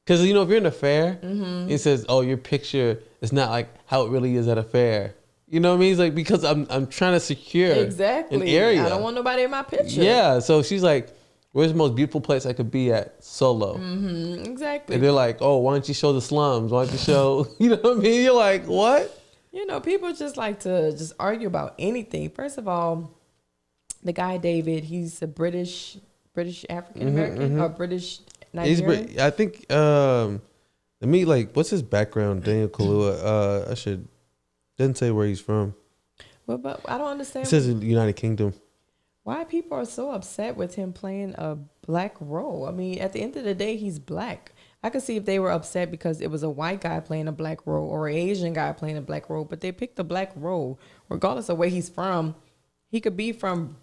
Because if you're in a fair, it says, "Oh, your picture is not like how it really is at a fair." You know what I mean? It's like, because I'm trying to secure an area. I don't want nobody in my picture. Yeah. So she's like, "Where's the most beautiful place I could be at solo?" Exactly. And they're like, "Oh, why don't you show the slums? Why don't you show?" You know what I mean? You're like, what? People just like to just argue about anything. First of all, the guy David, he's a British African American or British Nigerian. I think. Let me what's his background? Daniel Kaluuya. Didn't say where he's from. Well, but I don't understand. It says United Kingdom. Why people are so upset with him playing a black role? I mean, at the end of the day, he's black. I could see if they were upset because it was a white guy playing a black role or an Asian guy playing a black role, but they picked a black role. Regardless of where he's from, he could be from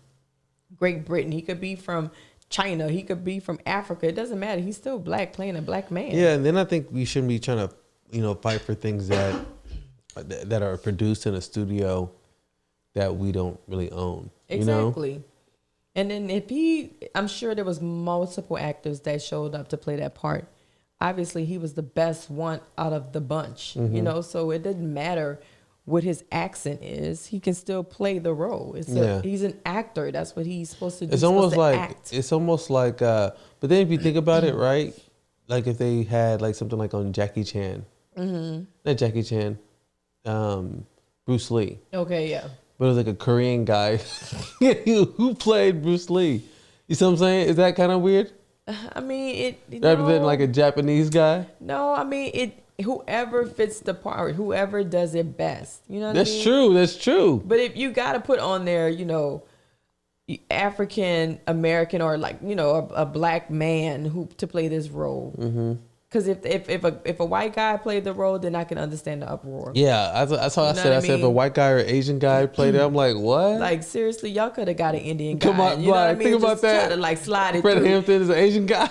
Great Britain. He could be from China. He could be from Africa. It doesn't matter. He's still black playing a black man. Yeah, and then I think we shouldn't be trying to, fight for things that are produced in a studio that we don't really own. Exactly. And then I'm sure there was multiple actors that showed up to play that part. Obviously, he was the best one out of the bunch, so it didn't matter what his accent is. He can still play the role. He's an actor. That's what he's supposed to do. It's almost like, but then if you think about it, right? Like if they had something like on Jackie Chan, not Jackie Chan, Bruce Lee. Okay, yeah. But it was like a Korean guy who played Bruce Lee. You see what I'm saying? Is that kind of weird? I mean, rather than like a Japanese guy. No, I mean whoever fits the part, whoever does it best. You know what I mean? True. That's true. But if you got to put on there, African American or a black man to play this role. Because if a white guy played the role, then I can understand the uproar. Yeah, that's how I said. I said if a white guy or Asian guy played it, I'm like, what? Like seriously, y'all could have got an Indian guy. Come on, think about that. Try to slide it Fred through. Hampton is an Asian guy.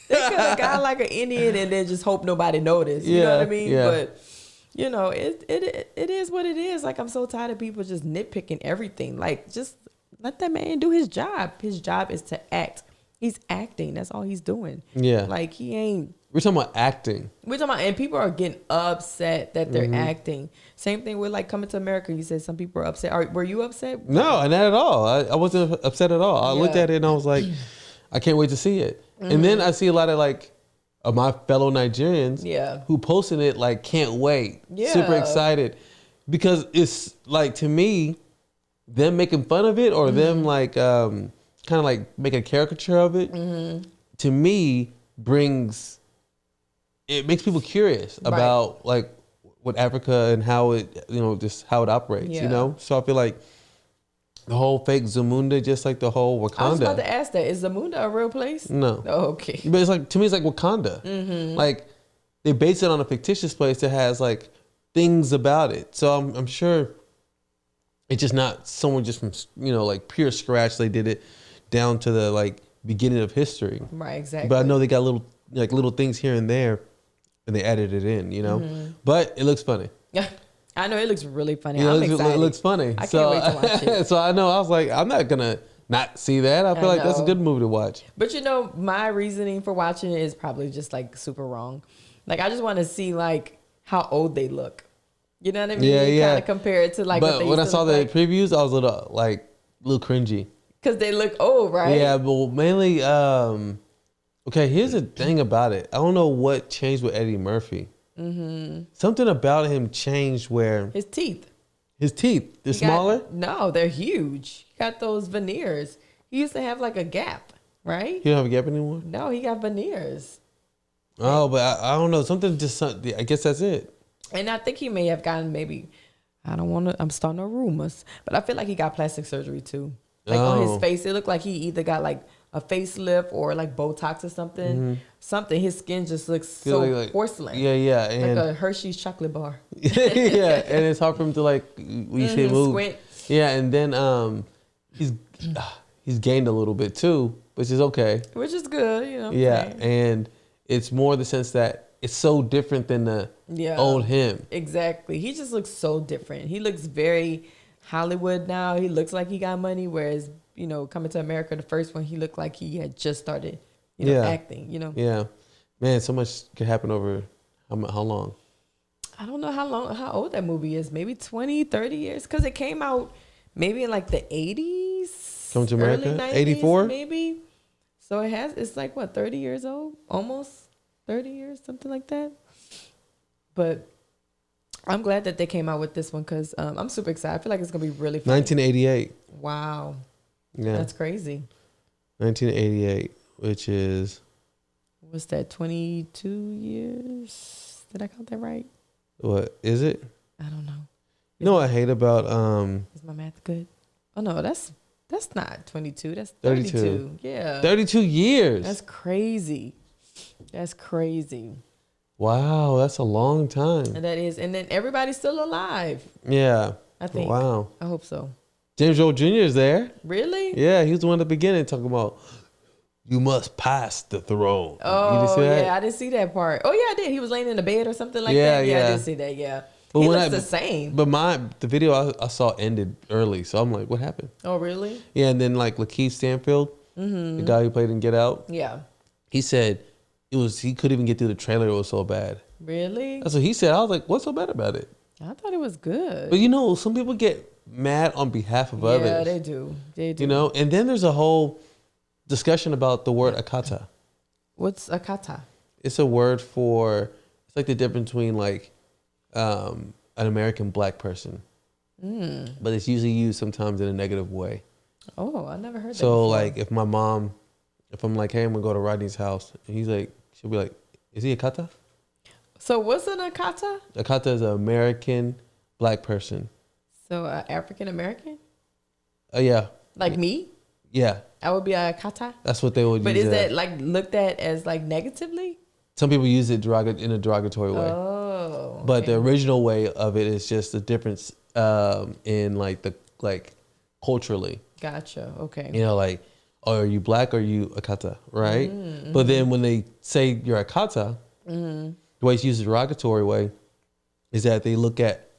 They could have got like an Indian and then just hope nobody noticed. You know what I mean? Yeah. But it is what it is. Like I'm so tired of people just nitpicking everything. Like just let that man do his job. His job is to act. He's acting. That's all he's doing. Yeah. Like he ain't We're talking about acting. We're talking about, and people are getting upset that they're acting. Same thing with like Coming to America. You said some people are upset. Were you upset? No, not at all. I wasn't upset at all. I looked Yeah. at it and I was like, I can't wait to see it. And then I see a lot of like of my fellow Nigerians who posting it like, can't wait. Super excited. Because it's like, to me, them making fun of it or them like kind of like make a caricature of it, to me it makes people curious about like what Africa and how it, just how it operates, So I feel like the whole fake Zamunda, just like the whole Wakanda. I was about to ask that. Is Zamunda a real place? No. Oh, okay. But it's like, to me, it's like Wakanda. Like they base it on a fictitious place that has like things about it. So I'm sure it's just not someone just from, like pure scratch. They did it down to the like beginning of history. Right, exactly. But I know they got little things here and there and they added it in, But it looks funny. Yeah. I know it looks really funny. I'm excited. It looks funny. I can't wait to watch it. So I know, I was like, I'm not going to not see that. I feel like that's a good movie to watch. But my reasoning for watching it is probably just like super wrong. Like I just want to see like how old they look. You know what I mean? Yeah. Kind of compare it to like. But when I saw the previews, I was a little cringy. Because they look old, right? Yeah, but mainly, okay, here's the thing about it. I don't know what changed with Eddie Murphy. Something about him changed where... His teeth. They're smaller? No, they're huge. He got those veneers. He used to have like a gap, right? He don't have a gap anymore? No, he got veneers. Oh, but I don't know. I guess that's it. And I think he may have gotten I'm starting no rumors, but I feel like he got plastic surgery too. Like on his face, it looked like he either got like a facelift or like Botox or something. Something. His skin just looks so like porcelain. Yeah. And like a Hershey's chocolate bar. yeah, and it's hard for him to like, when you say move. Squint. Yeah, and then he's gained a little bit too, which is okay. Which is good, Yeah, and it's more the sense that it's so different than the old him. Exactly. He just looks so different. He looks very Hollywood now. He looks like he got money, whereas, Coming to America, the first one, he looked like he had just started, acting, Yeah. Man, so much could happen over how long? I don't know how old that movie is. Maybe 20, 30 years. Because it came out maybe in like the 80s. Coming to America? Early 90s, 84? Maybe. So it's like, what, 30 years old? Almost 30 years, something like that. But I'm glad that they came out with this one because I'm super excited. I feel like it's going to be really fun. 1988. Wow. Yeah. That's crazy. 1988, which is... What's that, 22 years? Did I count that right? What, is it? I don't know. You know what I hate about... Is my math good? Oh, no, that's not 22. That's 32. 32. Yeah. 32 years. That's crazy. That's crazy. Wow, that's a long time. And that is. And then everybody's still alive. Yeah. I think. Wow. I hope so. James Earl Jr. is there. Really? Yeah, he was the one at the beginning talking about, you must pass the throne. Oh, you didn't see that? yeah. I didn't see that part. Oh, yeah, I did. He was laying in the bed or something like Yeah, that. Yeah, I yeah. did see that. Yeah. But he when looks the same. But the video I saw ended early, so I'm like, what happened? Oh, really? Yeah, and then like Lakeith Stanfield, the guy who played in Get Out, Yeah. he said he couldn't even get through the trailer. It was so bad. Really? That's what he said. I was like, what's so bad about it? I thought it was good. But some people get mad on behalf of others. Yeah, they do. They do. And then there's a whole discussion about the word akata. What's akata? It's a word it's like the difference between like an American black person. But it's usually used sometimes in a negative way. Oh, I never heard that. So before. like if I'm like, hey, I'm gonna go to Rodney's house, and she'll be like, is he a kata? So what's an akata? A kata is an American black person. So African American? Yeah. Like me? Yeah. I would be a kata? That's what they would use. But is that like looked at as like negatively? Some people use it in a derogatory way. Oh. But the original way of it is just the difference in like culturally. Gotcha. Okay. Like, are you black or are you a kata, right? But then when they say you're a kata, the way it's used a derogatory way is that they look at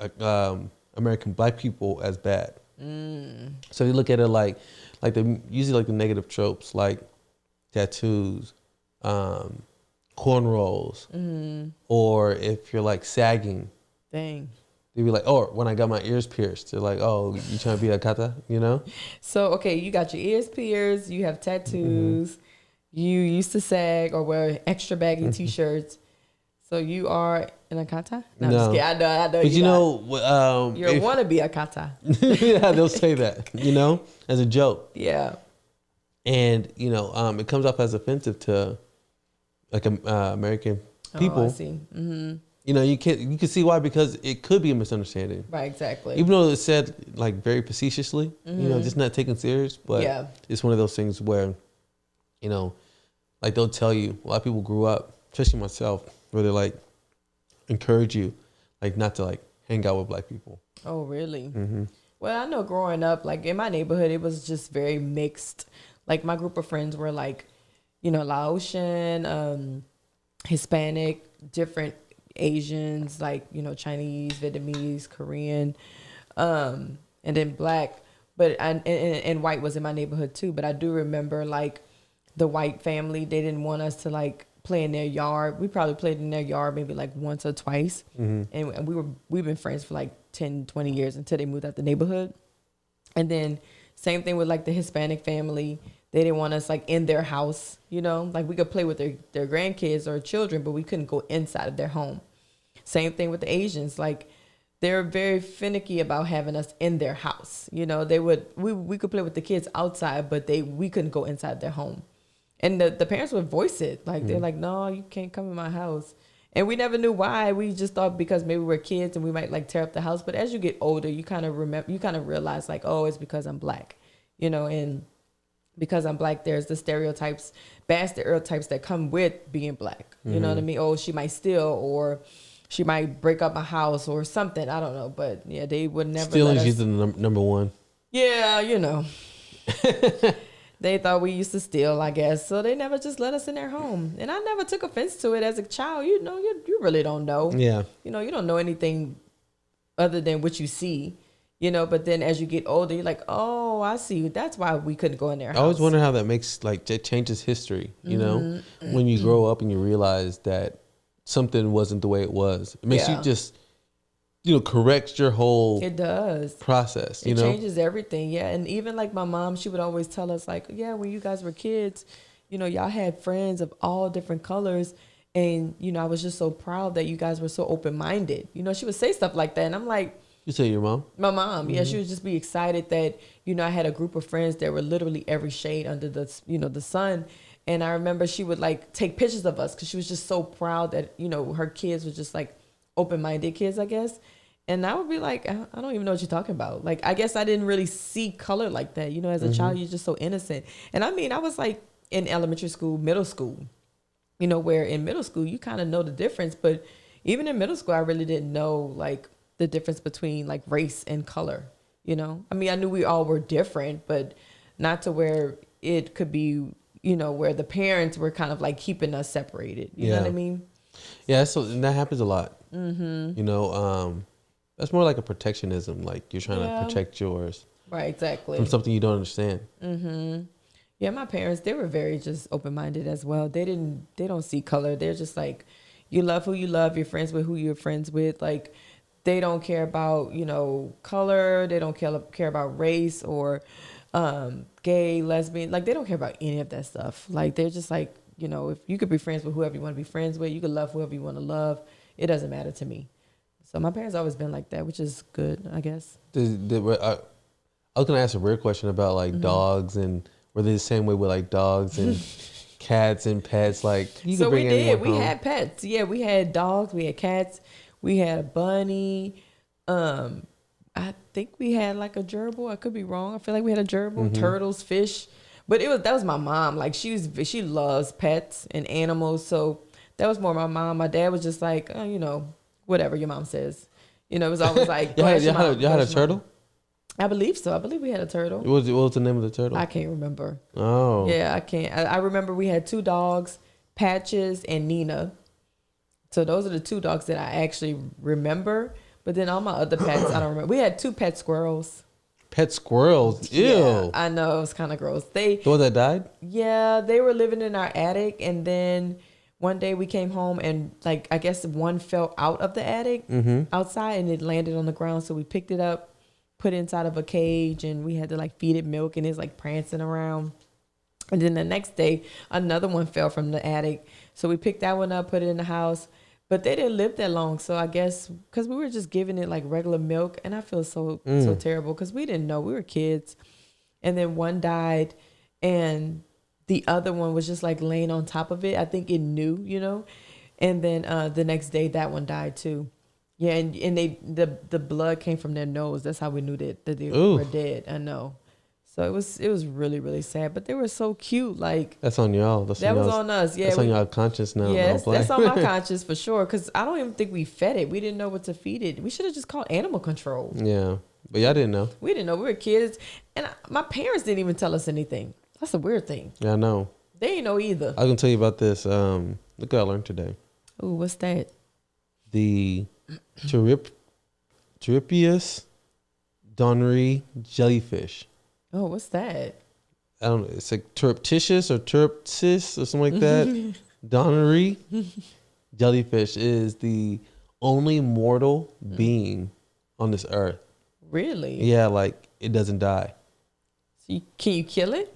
American black people as bad. So they look at it like usually like the negative tropes, like tattoos, cornrows, or if you're like sagging. Dang. They'd be like, oh, when I got my ears pierced, they're like, oh, you trying to be a kata, you know? So, okay, you got your ears pierced, you have tattoos, you used to sag or wear extra baggy t-shirts. So you are an akata? No, I'm just kidding. I know. But you're a wannabe akata. Yeah, they'll say that, you know, as a joke. Yeah. And, you know, it comes off as offensive to like American people. Oh, I see. Mm-hmm. You know, you can see why, because it could be a misunderstanding. Right, exactly. Even though it's said like very facetiously, you know, just not taken serious. But it's one of those things where, you know, like they'll tell you, a lot of people grew up, especially myself, where they're like, encourage you, like not to like hang out with black people. Oh, really? Well, I know growing up, like in my neighborhood, it was just very mixed. Like my group of friends were like, you know, Laotian, Hispanic, different Asians, like, you know, Chinese, Vietnamese, Korean, and then black, but and white was in my neighborhood too. But I do remember like the white family, they didn't want us to like play in their yard. We probably played in their yard maybe like once or twice. And we've been friends for like 10, 20 years until they moved out the neighborhood. And then same thing with like the Hispanic family. They didn't want us like in their house, you know, like we could play with their grandkids or children, but we couldn't go inside of their home. Same thing with the Asians. Like they're very finicky about having us in their house. You know, we could play with the kids outside, but we couldn't go inside their home. And the parents would voice it. Like they're like, no, you can't come in my house. And we never knew why. We just thought because maybe we're kids and we might like tear up the house. But as you get older, you kind of realize like, oh, it's because I'm black, you know, and because I'm black, there's the bad stereotypes that come with being black. You know what I mean? Oh, she might steal, or she might break up my house or something. I don't know. But yeah, they would never Stealing, she's the number one. Yeah, you know. They thought we used to steal, I guess. So they never just let us in their home. And I never took offense to it as a child. You know, you really don't know. Yeah. You know, you don't know anything other than what you see. You know, but then as you get older, you're like, oh, I see. That's why we couldn't go in their house. I always wonder how that it changes history, you know? When you grow up and you realize that something wasn't the way it was. It makes you just, you know, correct your whole process. It changes everything. Yeah. And even like my mom, she would always tell us like, yeah, when you guys were kids, you know, y'all had friends of all different colors. And, you know, I was just so proud that you guys were so open-minded. You know, she would say stuff like that. And I'm like, you say your mom? My mom. Yeah. She would just be excited that, you know, I had a group of friends that were literally every shade under the, you know, the sun. And I remember she would like take pictures of us because she was just so proud that, you know, her kids were just like open-minded kids, I guess. And I would be like, I don't even know what you're talking about. Like, I guess I didn't really see color like that. You know, as a child, you're just so innocent. And I mean, I was like in elementary school, middle school, you know, where in middle school, you kind of know the difference. But even in middle school, I really didn't know like the difference between like race and color, you know? I mean, I knew we all were different, but not to where it could be, you know, where the parents were kind of like keeping us separated. You know what I mean? Yeah, so and that happens a lot. You know, that's more like a protectionism. Like you're trying to protect yours. Right, exactly. From something you don't understand. Yeah, my parents, they were very just open-minded as well. They don't see color. They're just like, you love who you love, you're friends with who you're friends with. Like, they don't care about, you know, color. They don't care about race or gay, lesbian. Like, they don't care about any of that stuff. Like, they're just like, you know, if you could be friends with whoever you want to be friends with, you could love whoever you want to love. It doesn't matter to me. So my parents always been like that, which is good, I guess. I was going to ask a weird question about like dogs, and were they the same way with like dogs and cats and pets? Like, you could bring anyone home. We had pets. Yeah, we had dogs. We had cats. We had a bunny. I think we had like a gerbil. I could be wrong. I feel like we had a gerbil, turtles, fish. But that was my mom. Like she loves pets and animals. So that was more my mom. My dad was just like, oh, you know, whatever your mom says. You know, it was always like, y'all had a turtle? I believe so. I believe we had a turtle. What was the name of the turtle? I can't remember. Oh. Yeah, I can't. I remember we had 2 dogs, Patches and Nina. So those are the 2 dogs that I actually remember. But then all my other pets, I don't remember. We had 2 pet squirrels. Pet squirrels? Ew. Yeah, I know. It was kind of gross. The one that died? Yeah, they were living in our attic. And then one day we came home and like, I guess one fell out of the attic outside and it landed on the ground. So we picked it up, put it inside of a cage, and we had to like feed it milk, and it's like prancing around. And then the next day, another one fell from the attic. So we picked that one up, put it in the house, but they didn't live that long. So I guess because we were just giving it like regular milk, and I feel so terrible because we didn't know, we were kids. And then one died, and the other one was just like laying on top of it. I think it knew, you know. And then the next day, that one died too. Yeah, and the blood came from their nose. That's how we knew that they were dead. I know. So it was really, really sad. But they were so cute. Like, that's on y'all. That was on us. Yeah, that's on y'all conscience now. Yeah, that's on my conscience for sure. Because I don't even think we fed it. We didn't know what to feed it. We should have just called animal control. Yeah, but y'all didn't know. We didn't know. We were kids, and my parents didn't even tell us anything. That's a weird thing. Yeah, I know. They didn't know either. I can tell you about this. Look what I learned today. Ooh, what's that? The Pteripius donnery jellyfish. Oh, what's that? I don't know. It's like terptitious or terpsis or something like that. Donnery jellyfish is the only mortal being on this earth. Really? Yeah, like it doesn't die. So can you kill it?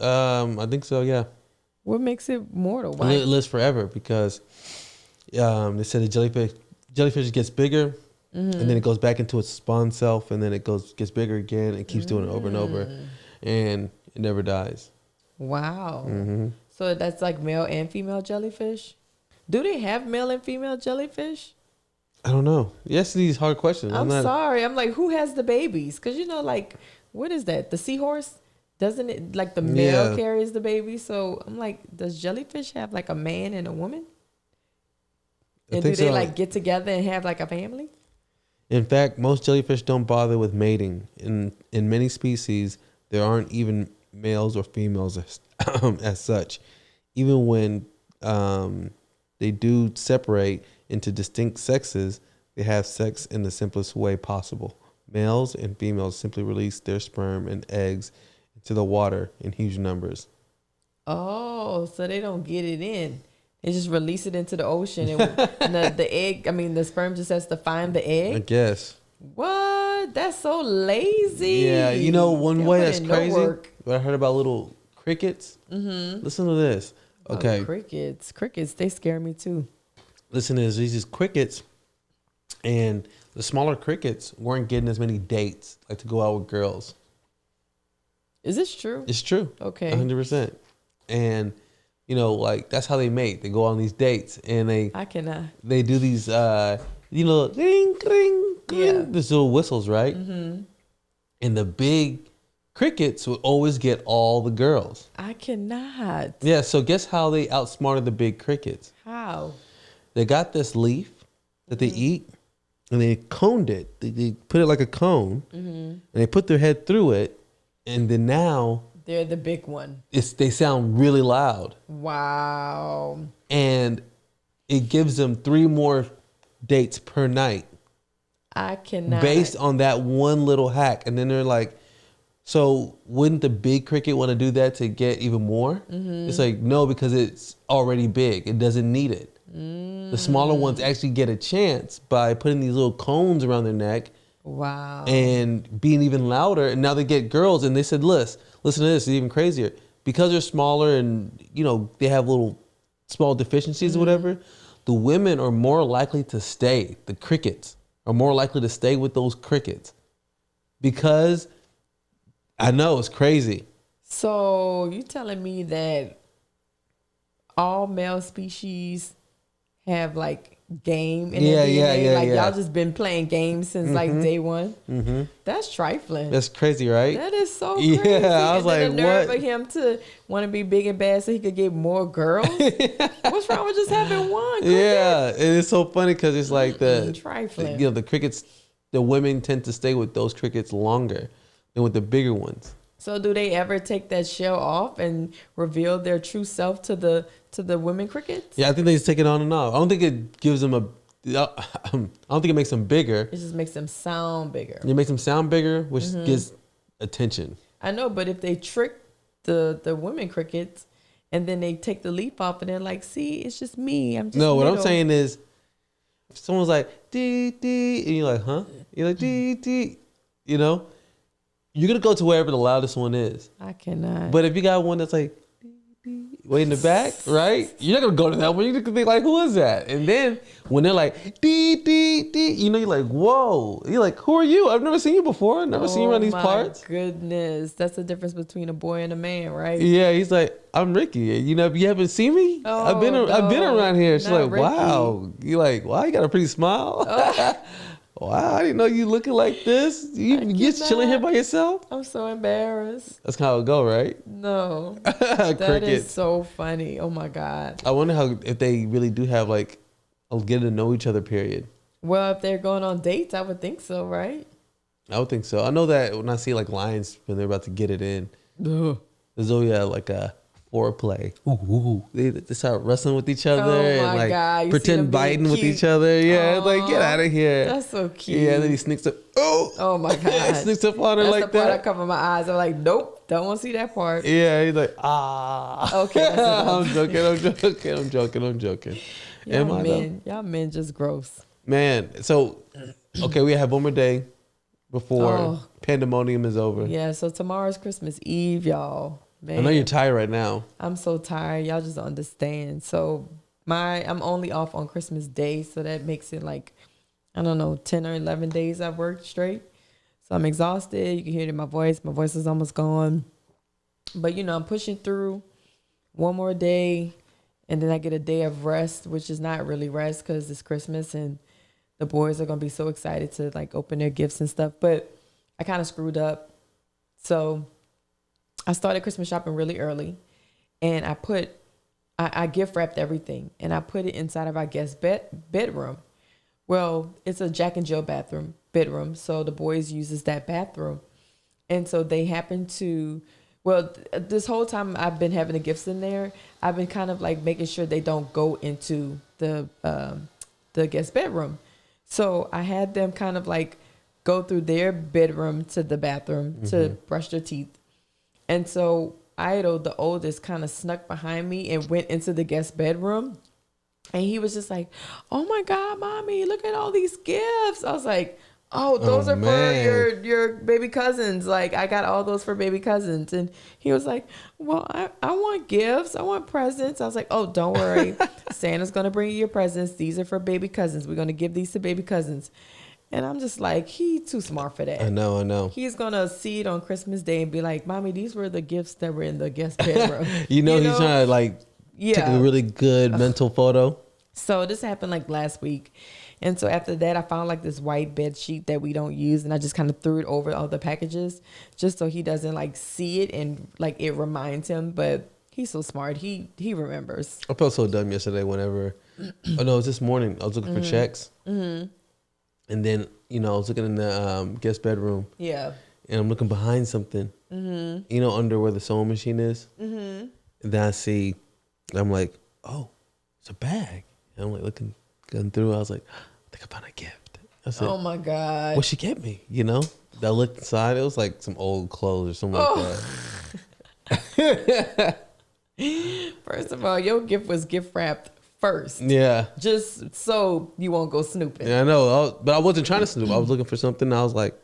I think so. Yeah. What makes it mortal? Why? It lives forever because they said the jellyfish gets bigger. And then it goes back into its spawn self, and then it gets bigger again and keeps doing it over and over, and it never dies. Wow. So that's like male and female jellyfish? Do they have male and female jellyfish? I don't know. Yes, these hard questions. I'm sorry. I'm like, who has the babies? Because, you know, like, what is that? The seahorse? Doesn't it, like the male carries the baby? So I'm like, does jellyfish have like a man and a woman? And do they like get together and have like a family? In fact, most jellyfish don't bother with mating. In many species, there aren't even males or females as such. Even when they do separate into distinct sexes, they have sex in the simplest way possible. Males and females simply release their sperm and eggs into the water in huge numbers. Oh, so they don't get it in. They just release it into the ocean, and the egg. I mean, the sperm just has to find the egg. I guess. What? That's so lazy. Yeah, you know one way that's crazy. What I heard about little crickets. Listen to this. Okay. Oh, crickets. They scare me too. Listen to this. These crickets, and the smaller crickets weren't getting as many dates like to go out with girls. Is this true? It's true. Okay. 100%. And you know, like that's how they mate. They go on these dates, and they do these, you know, ding, ding, ding, these little whistles, right? And the big crickets would always get all the girls. I cannot. Yeah. So guess how they outsmarted the big crickets? How? They got this leaf that they eat, and they coned it. They put it like a cone, and they put their head through it, and then now. They're the big one. They sound really loud. Wow. And it gives them 3 more dates per night. I cannot. Based on that one little hack. And then they're like, so wouldn't the big cricket want to do that to get even more? It's like, no, because it's already big. It doesn't need it. The smaller ones actually get a chance by putting these little cones around their neck. Wow. And being even louder. And now they get girls. And they said, listen to this, it's even crazier. Because they're smaller and, you know, they have little small deficiencies or whatever, the women are more likely to stay. The crickets are more likely to stay with those crickets. Because, I know, it's crazy. So, you telling me that all male species have, like, game in their DNA? Like, y'all just been playing games since, like, day one? That's trifling. That's crazy, right? That is so crazy. Yeah, I was like, the nerve of him to want to be big and bad so he could get more girls? What's wrong with just having one? Yeah, and it's so funny because it's like trifling. You know, the crickets, the women tend to stay with those crickets longer than with the bigger ones. So do they ever take that shell off and reveal their true self to the women crickets? Yeah, I think they just take it on and off. I don't think it gives them I don't think it makes them bigger. It just makes them sound bigger. It makes them sound bigger, which gets attention. I know, but if they trick the women crickets And then they take the leaf off and they're like, see, it's just me. I'm just No, what little. I'm saying is, if someone's like, dee, dee, and you're like, huh? You're like, dee, dee. You know? You're going to go to wherever the loudest one is. I cannot. But if you got one that's like, way in the back, right? You're not going to go to that one. You're going to be like, who is that? And then when they're like, dee, dee, dee, you know, you're like, whoa. You're like, who are you? I've never seen you before. I've never seen you around these parts. Oh, my goodness. That's the difference between a boy and a man, right? Yeah, he's like, I'm Ricky. You know, you haven't seen me? I've been around here. She's like, Ricky. Wow. You're like, wow, you got a pretty smile. Oh. Wow, I didn't know you looking like this. You just chilling here by yourself? I'm so embarrassed. That's kind of how it go, right? No. That is so funny. Oh my God. I wonder if they really do have like a get to know each other period. Well, if they're going on dates, I would think so, right? I would think so. I know that when I see like lions when they're about to get it in, there's always like a foreplay. Ooh. They start wrestling with each other and like God. Pretend biting with each other. Yeah, it's like, get out of here. That's so cute. Yeah, and then he sneaks up. Oh my God. Sneaks up on her like that. That's the part I cover my eyes. I'm like, nope, don't want to see that part. Yeah, he's like, ah. Okay. I'm joking. Y'all men just gross. Man, so, okay, we have one more day before pandemonium is over. Yeah, so tomorrow's Christmas Eve, y'all. Man, I know you're tired right now. I'm so tired. Y'all just don't understand. So I'm only off on Christmas Day, so that makes it like, I don't know, 10 or 11 days I've worked straight. So I'm exhausted. You can hear it in my voice. My voice is almost gone. But, you know, I'm pushing through one more day, and then I get a day of rest, which is not really rest because it's Christmas, and the boys are going to be so excited to, like, open their gifts and stuff. But I kind of screwed up. So I started Christmas shopping really early, and I gift wrapped everything, and I put it inside of our guest bedroom. Well, it's a Jack and Jill bedroom, so the boys uses that bathroom, and so they happen to. Well, this whole time I've been having the gifts in there, I've been kind of like making sure they don't go into the guest bedroom. So I had them kind of like go through their bedroom to the bathroom to brush their teeth. And so Idol, the oldest, kind of snuck behind me and went into the guest bedroom. And he was just like, oh my God, Mommy, look at all these gifts. I was like, oh, those are for your baby cousins. Like, I got all those for baby cousins. And he was like, well, I want gifts. I want presents. I was like, oh, don't worry. Santa's going to bring you your presents. These are for baby cousins. We're going to give these to baby cousins. And I'm just like, he too smart for that. I know. He's going to see it on Christmas Day and be like, Mommy, these were the gifts that were in the guest bedroom. you know, he's trying to like take a really good mental photo. So this happened like last week. And so after that, I found like this white bed sheet that we don't use. And I just kind of threw it over all the packages just so he doesn't like see it and like it reminds him. But he's so smart. He remembers. I felt so dumb yesterday whenever, it was this morning. I was looking for checks. Mm-hmm. And then, you know, I was looking in the guest bedroom. Yeah. And I'm looking behind something. Mm-hmm. You know, under where the sewing machine is. Mm-hmm. And then I see, I'm like, oh, it's a bag. And I'm like looking through. I was like, I think I found a gift. I said, oh my God. What'd she get me? You know? I looked inside. It was like some old clothes or something like that. First of all, your gift was gift wrapped first. Yeah. Just so you won't go snooping. Yeah, I know. But I wasn't trying to snoop. I was looking for something. And I was like,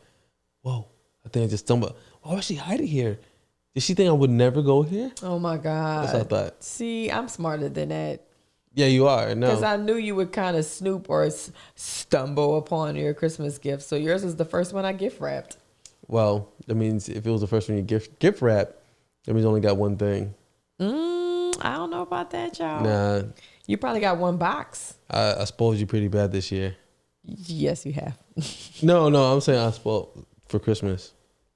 whoa. I think I just stumbled. Why was she hiding here? Did she think I would never go here? Oh my God. That's what I thought. See, I'm smarter than that. Yeah, you are. No. Because I knew you would kind of snoop or stumble upon your Christmas gift. So yours was the first one I gift wrapped. Well, that means if it was the first one you gift wrapped, that means you only got one thing. I don't know about that, y'all. Nah. You probably got one box. I spoiled you pretty bad this year. Yes, you have. No, I'm saying I spoiled for Christmas.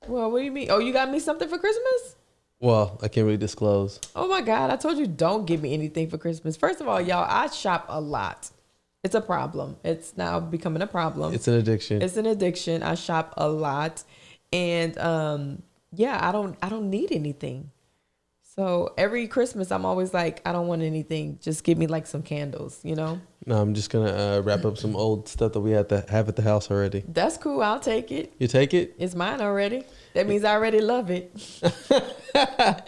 Well, what do you mean? Oh, you got me something for Christmas? Well, I can't really disclose. Oh my God, I told you don't give me anything for Christmas. First of all, y'all, I shop a lot. It's a problem. It's now becoming a problem. It's an addiction. It's an addiction. I shop a lot. And I don't need anything. So every Christmas, I'm always like, I don't want anything. Just give me like some candles, you know? No, I'm just going to wrap up some old stuff that we have at the house already. That's cool. I'll take it. You take it? It's mine already. That means I already love it. I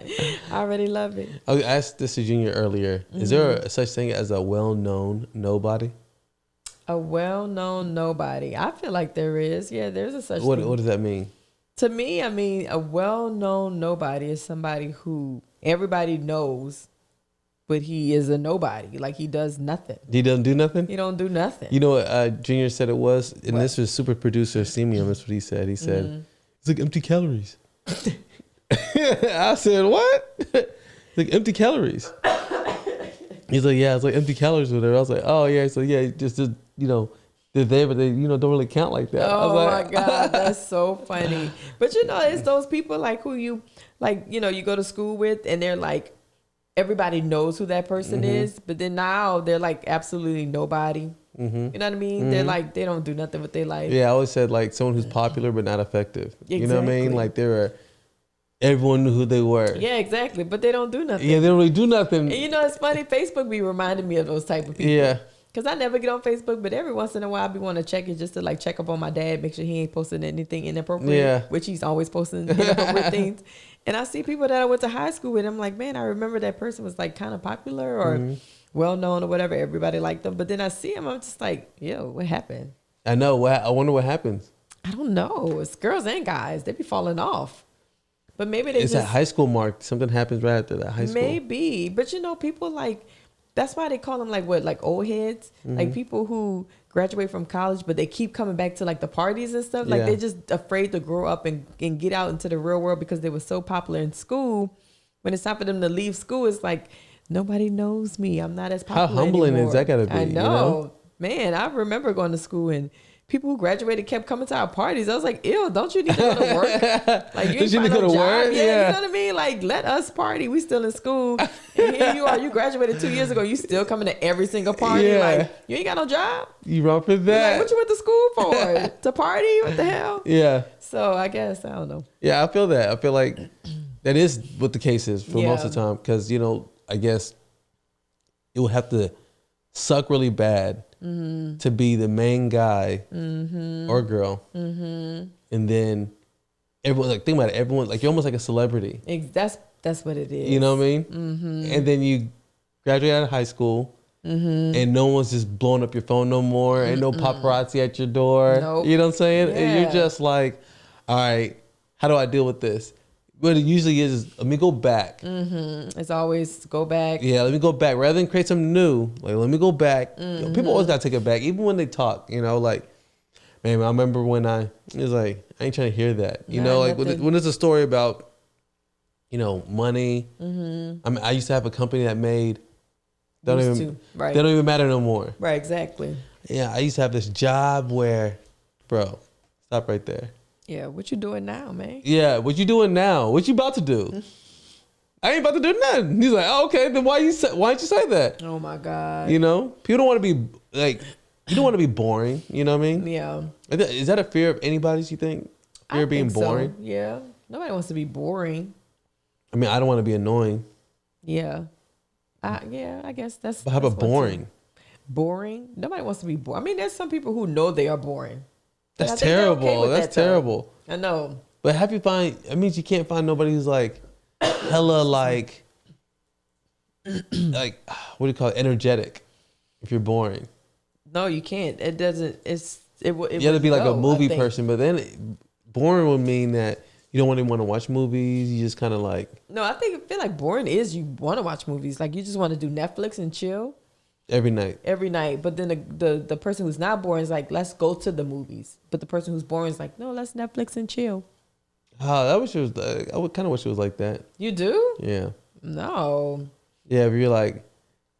already love it. I asked this to Junior earlier. Is there a such thing as a well-known nobody? A well-known nobody. I feel like there is. Yeah, there's a such What thing. What does that mean? To me, I mean, a well-known nobody is somebody who everybody knows, but he is a nobody. Like, he does nothing. He doesn't do nothing? He don't do nothing. You know what Junior said it was? And What? this was super producer Saymichael. That's what he said. He said, it's like empty calories. I said, what? It's like empty calories. He's like, yeah, it's like empty calories with her. I was like, oh, yeah. So, yeah, just you know, they're there, but they, you know, don't really count like that. Oh, like, my God. That's so funny. But, you know, it's those people like who you, like, you know, you go to school with and they're like, everybody knows who that person is. But then now they're like absolutely nobody. You know what I mean? They're like, they don't do nothing with their life. Yeah, I always said like someone who's popular but not effective. Exactly. You know what I mean? Like everyone knew who they were. Yeah, exactly. But they don't do nothing. Yeah, they don't really do nothing. And you know, it's funny. Facebook be reminding me of those type of people. Yeah. Because I never get on Facebook, but every once in a while I be want to check it just to like check up on my dad, make sure he ain't posting anything inappropriate. Yeah. Which he's always posting inappropriate things. And I see people that I went to high school with. I'm like, man, I remember that person was like kind of popular or well known or whatever. Everybody liked them. But then I see him, I'm just like, yo, what happened? I know. I wonder what happens. I don't know. It's girls and guys. They be falling off. But maybe they it's just... at high school mark. Something happens right after that high school. Maybe. But you know, people like... That's why they call them like what? Like old heads? Like people who graduate from college, but they keep coming back to like the parties and stuff. Like they're just afraid to grow up and get out into the real world because they were so popular in school. When it's time for them to leave school, it's like, nobody knows me. I'm not as popular How humbling anymore. is that gotta be? I know. You know? Man, I remember going to school and people who graduated kept coming to our parties. I was like, ew, don't you need to go to work? Like, you ain't need to find go no to job. work? Yeah, you know what I mean? Like, let us party. We still in school. And here you are. You graduated 2 years ago. You still coming to every single party. Yeah. Like, you ain't got no job. You wrong for You're that. like, what you went to school for? To party? What the hell? Yeah. So I guess, I don't know. Yeah, I feel that. I feel like that is what the case is for most of the time. Because, you know, I guess it would have to suck really bad to be the main guy or girl. And then everyone, like, think about it. Everyone, like, you're almost like a celebrity. That's what it is. You know what I mean? And then you graduate out of high school. And no one's just blowing up your phone no more. Ain't no paparazzi at your door. Nope. You know what I'm saying? Yeah. And you're just like, all right, how do I deal with this? What it usually is, let me go back. It's always go back. Yeah, let me go back. Rather than create something new, like, let me go back. You know, people always got to take it back, even when they talk, you know, like, man, I remember when it was like, I ain't trying to hear that. You know, like when there's a story about, you know, money. I mean, I used to have a company that made, they don't even matter no more. Right, exactly. Yeah, I used to have this job where, bro, stop right there. Yeah, what you doing now, man? Yeah, what you doing now? What you about to do? I ain't about to do nothing. He's like, oh, okay, then why didn't you say that? Oh my God. You know, people don't want to be like, you don't want to be boring. You know what I mean? Yeah. Is that a fear of anybody's? You think fear of being boring? So. Yeah. Nobody wants to be boring. I mean, I don't want to be annoying. Yeah. I guess that's. But how about boring? Boring? Nobody wants to be boring. I mean, there's some people who know they are boring. That's terrible. Okay That's terrible. I know. But it means you can't find nobody who's like hella like what do you call it? Energetic if you're boring. No, you can't. It doesn't. You have to be like a movie person, but then boring would mean that you don't even want to watch movies. You just kind of like. No, I feel like boring is you want to watch movies. Like you just want to do Netflix and chill. Every night. But then the person who's not boring is like, let's go to the movies. But the person who's boring is like, no, let's Netflix and chill. Oh, I wish it was. I would kind of wish it was like that. You do? Yeah. No. Yeah, but you're like,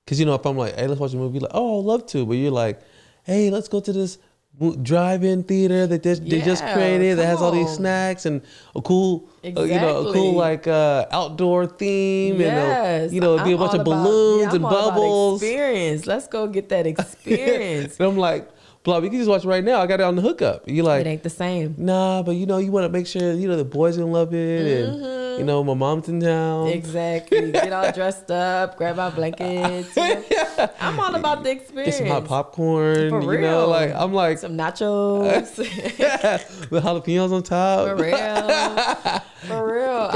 because you know, if I'm like, hey, let's watch a movie, you're like, oh, I'd love to. But you're like, hey, let's go to this drive-in theater that they just created that has all these snacks and a cool, like outdoor theme. Yes. And it'd be a bunch of balloons and bubbles. Experience. Let's go get that experience. And I'm like, blah, we can just watch it right now. I got it on the hookup. You're like, it ain't the same. Nah, but you want to make sure the boys gonna love it. And You know, my mom's in town. Exactly. Get all dressed up, grab our blankets. You know? I'm all about the experience. Get some hot popcorn. For real. You know, like I'm like some nachos. with jalapenos on top. For real. For real.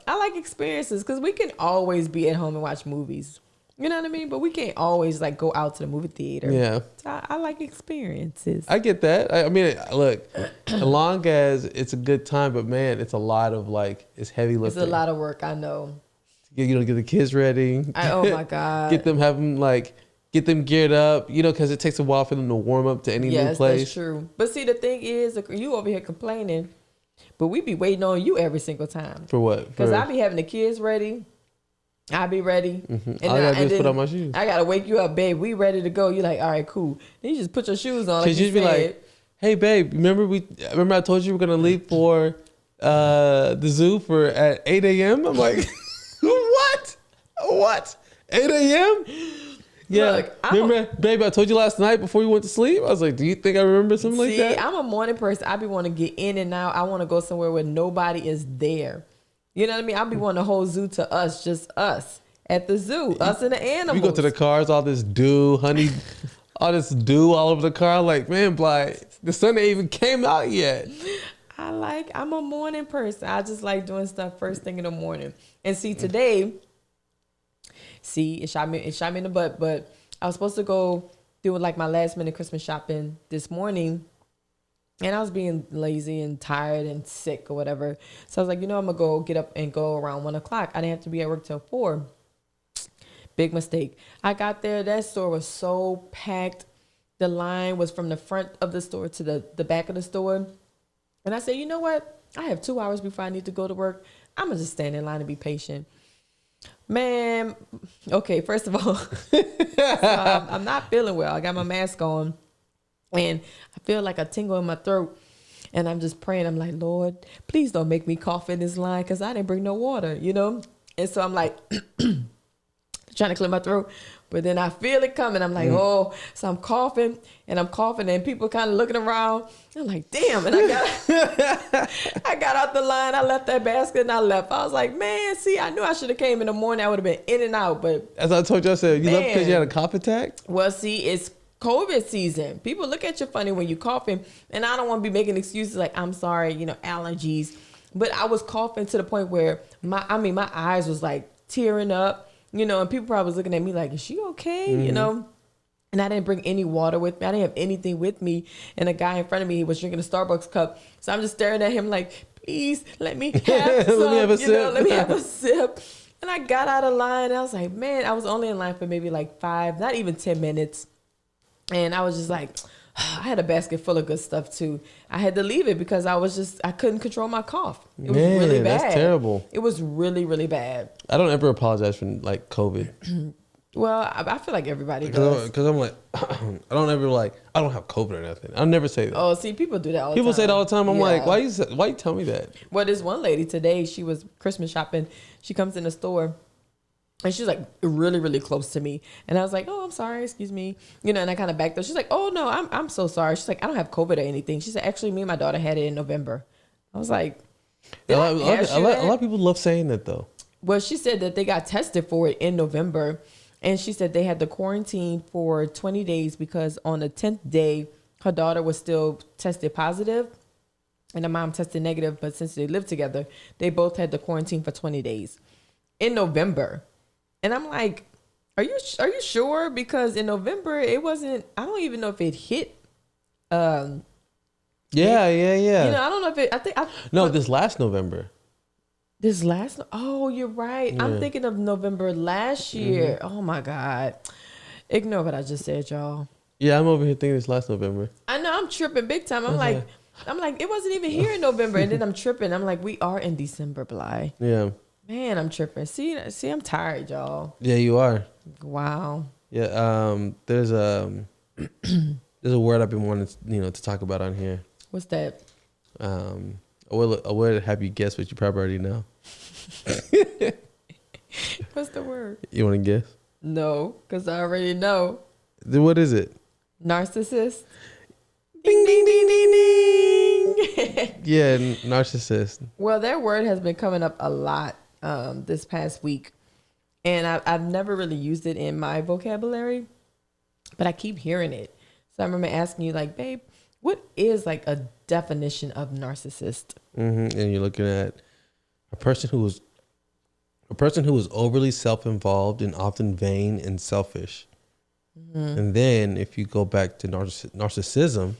I like experiences because we can always be at home and watch movies. You know what I mean? But we can't always like go out to the movie theater. Yeah. So I like experiences. I get that. I mean, look, as long as it's a good time, but man, it's a lot of like, it's heavy lifting. It's a lot of work, I know. You know, get the kids ready. Oh my God. Get them geared up, you know, because it takes a while for them to warm up to any new place. Yes, that's true. But see, the thing is, you over here complaining, but we be waiting on you every single time. For what? Because I be having the kids ready. I be ready. Mm-hmm. And all I gotta do is put on my shoes. I gotta wake you up, babe. We ready to go. You're like, all right, cool. Then you just put your shoes on. Because you'd be like, hey, babe, remember I told you we're gonna leave for the zoo at 8 a.m.? I'm like, what? 8 a.m.? Yeah. Look, babe, I told you last night before you went to sleep. I was like, do you think I remember something like that? I'm a morning person. I be want to get in and out. I want to go somewhere where nobody is there. You know what I mean? I'll be wanting the whole zoo to us, just us at the zoo, us and the animals. We go to the cars, all this dew, honey, all this dew all over the car. Like, man, Bly, the sun ain't even came out yet. I'm a morning person. I just like doing stuff first thing in the morning. And see, today, it shot me in the butt, but I was supposed to go do like my last minute Christmas shopping this morning. And I was being lazy and tired and sick or whatever. So I was like, I'm going to get up and go around 1 o'clock. I didn't have to be at work till 4. Big mistake. I got there. That store was so packed. The line was from the front of the store to the back of the store. And I said, you know what? I have 2 hours before I need to go to work. I'm going to just stand in line and be patient. Man, okay, first of all, so I'm not feeling well. I got my mask on. And I feel like a tingle in my throat. And I'm just praying. I'm like, Lord, please don't make me cough in this line because I didn't bring no water, And so I'm like, trying to clear my throat. But then I feel it coming. I'm like, oh. So I'm coughing. And people kind of looking around. I'm like, damn. And I got out the line. I left that basket and I left. I was like, man, see, I knew I should have came in the morning. I would have been in and out. But as I told you, I said, you left because you had a cough attack? Well, see, it's COVID season. People look at you funny when you coughing, and I don't want to be making excuses like, I'm sorry, allergies. But I was coughing to the point where my eyes was like tearing up, and people probably was looking at me like, is she okay? Mm-hmm. And I didn't bring any water with me. I didn't have anything with me. And a guy in front of me, he was drinking a Starbucks cup. So I'm just staring at him like, please let me have some, let me have a sip. And I got out of line. And I was like, man, I was only in line for maybe like 5, not even 10 minutes. And I was just like, I had a basket full of good stuff too. I had to leave it because I couldn't control my cough. It was really bad. That's terrible. It was really, really bad. I don't ever apologize for like COVID. Well, I feel like everybody does. Because I'm like, I don't have COVID or nothing. I'll never say that. Oh, see, people do that all the time. People say it all the time. I'm like, why you tell me that? Well, this one lady today, she was Christmas shopping. She comes in the store. And she's like really, really close to me. And I was like, oh, I'm sorry. Excuse me. And I kind of backed up. She's like, oh, no, I'm so sorry. She's like, I don't have COVID or anything. She said, actually, me and my daughter had it in November. I was like, a lot of people love saying that, though. Well, she said that they got tested for it in November. And she said they had to quarantine for 20 days because on the 10th day, her daughter was still tested positive. And the mom tested negative. But since they lived together, they both had to quarantine for 20 days in November. And I'm like, are you sure? Because in November, it wasn't, I don't even know if it hit. Yeah. I don't know if it, this last November. Oh, you're right. Yeah. I'm thinking of November last year. Mm-hmm. Oh my God. Ignore what I just said, y'all. Yeah, I'm over here thinking this last November. I know, I'm tripping big time. I'm like, it wasn't even here in November. And then I'm tripping. I'm like, we are in December, Bly. Yeah. Man, I'm tripping. See, I'm tired, y'all. Yeah, you are. Wow. Yeah. There's a word I've been wanting to talk about on here. What's that? I would have you guess, but you probably already know. What's the word? You want to guess? No, because I already know. Then what is it? Narcissist. Ding, ding, ding, ding, ding. Yeah, narcissist. Well, that word has been coming up a lot this past week. And I've never really used it in my vocabulary, but I keep hearing it. So I remember asking you, like, babe, what is like a definition of narcissist? Mm-hmm. And you're looking at a person who is overly self-involved and often vain and selfish. Mm-hmm. And then if you go back to narcissism,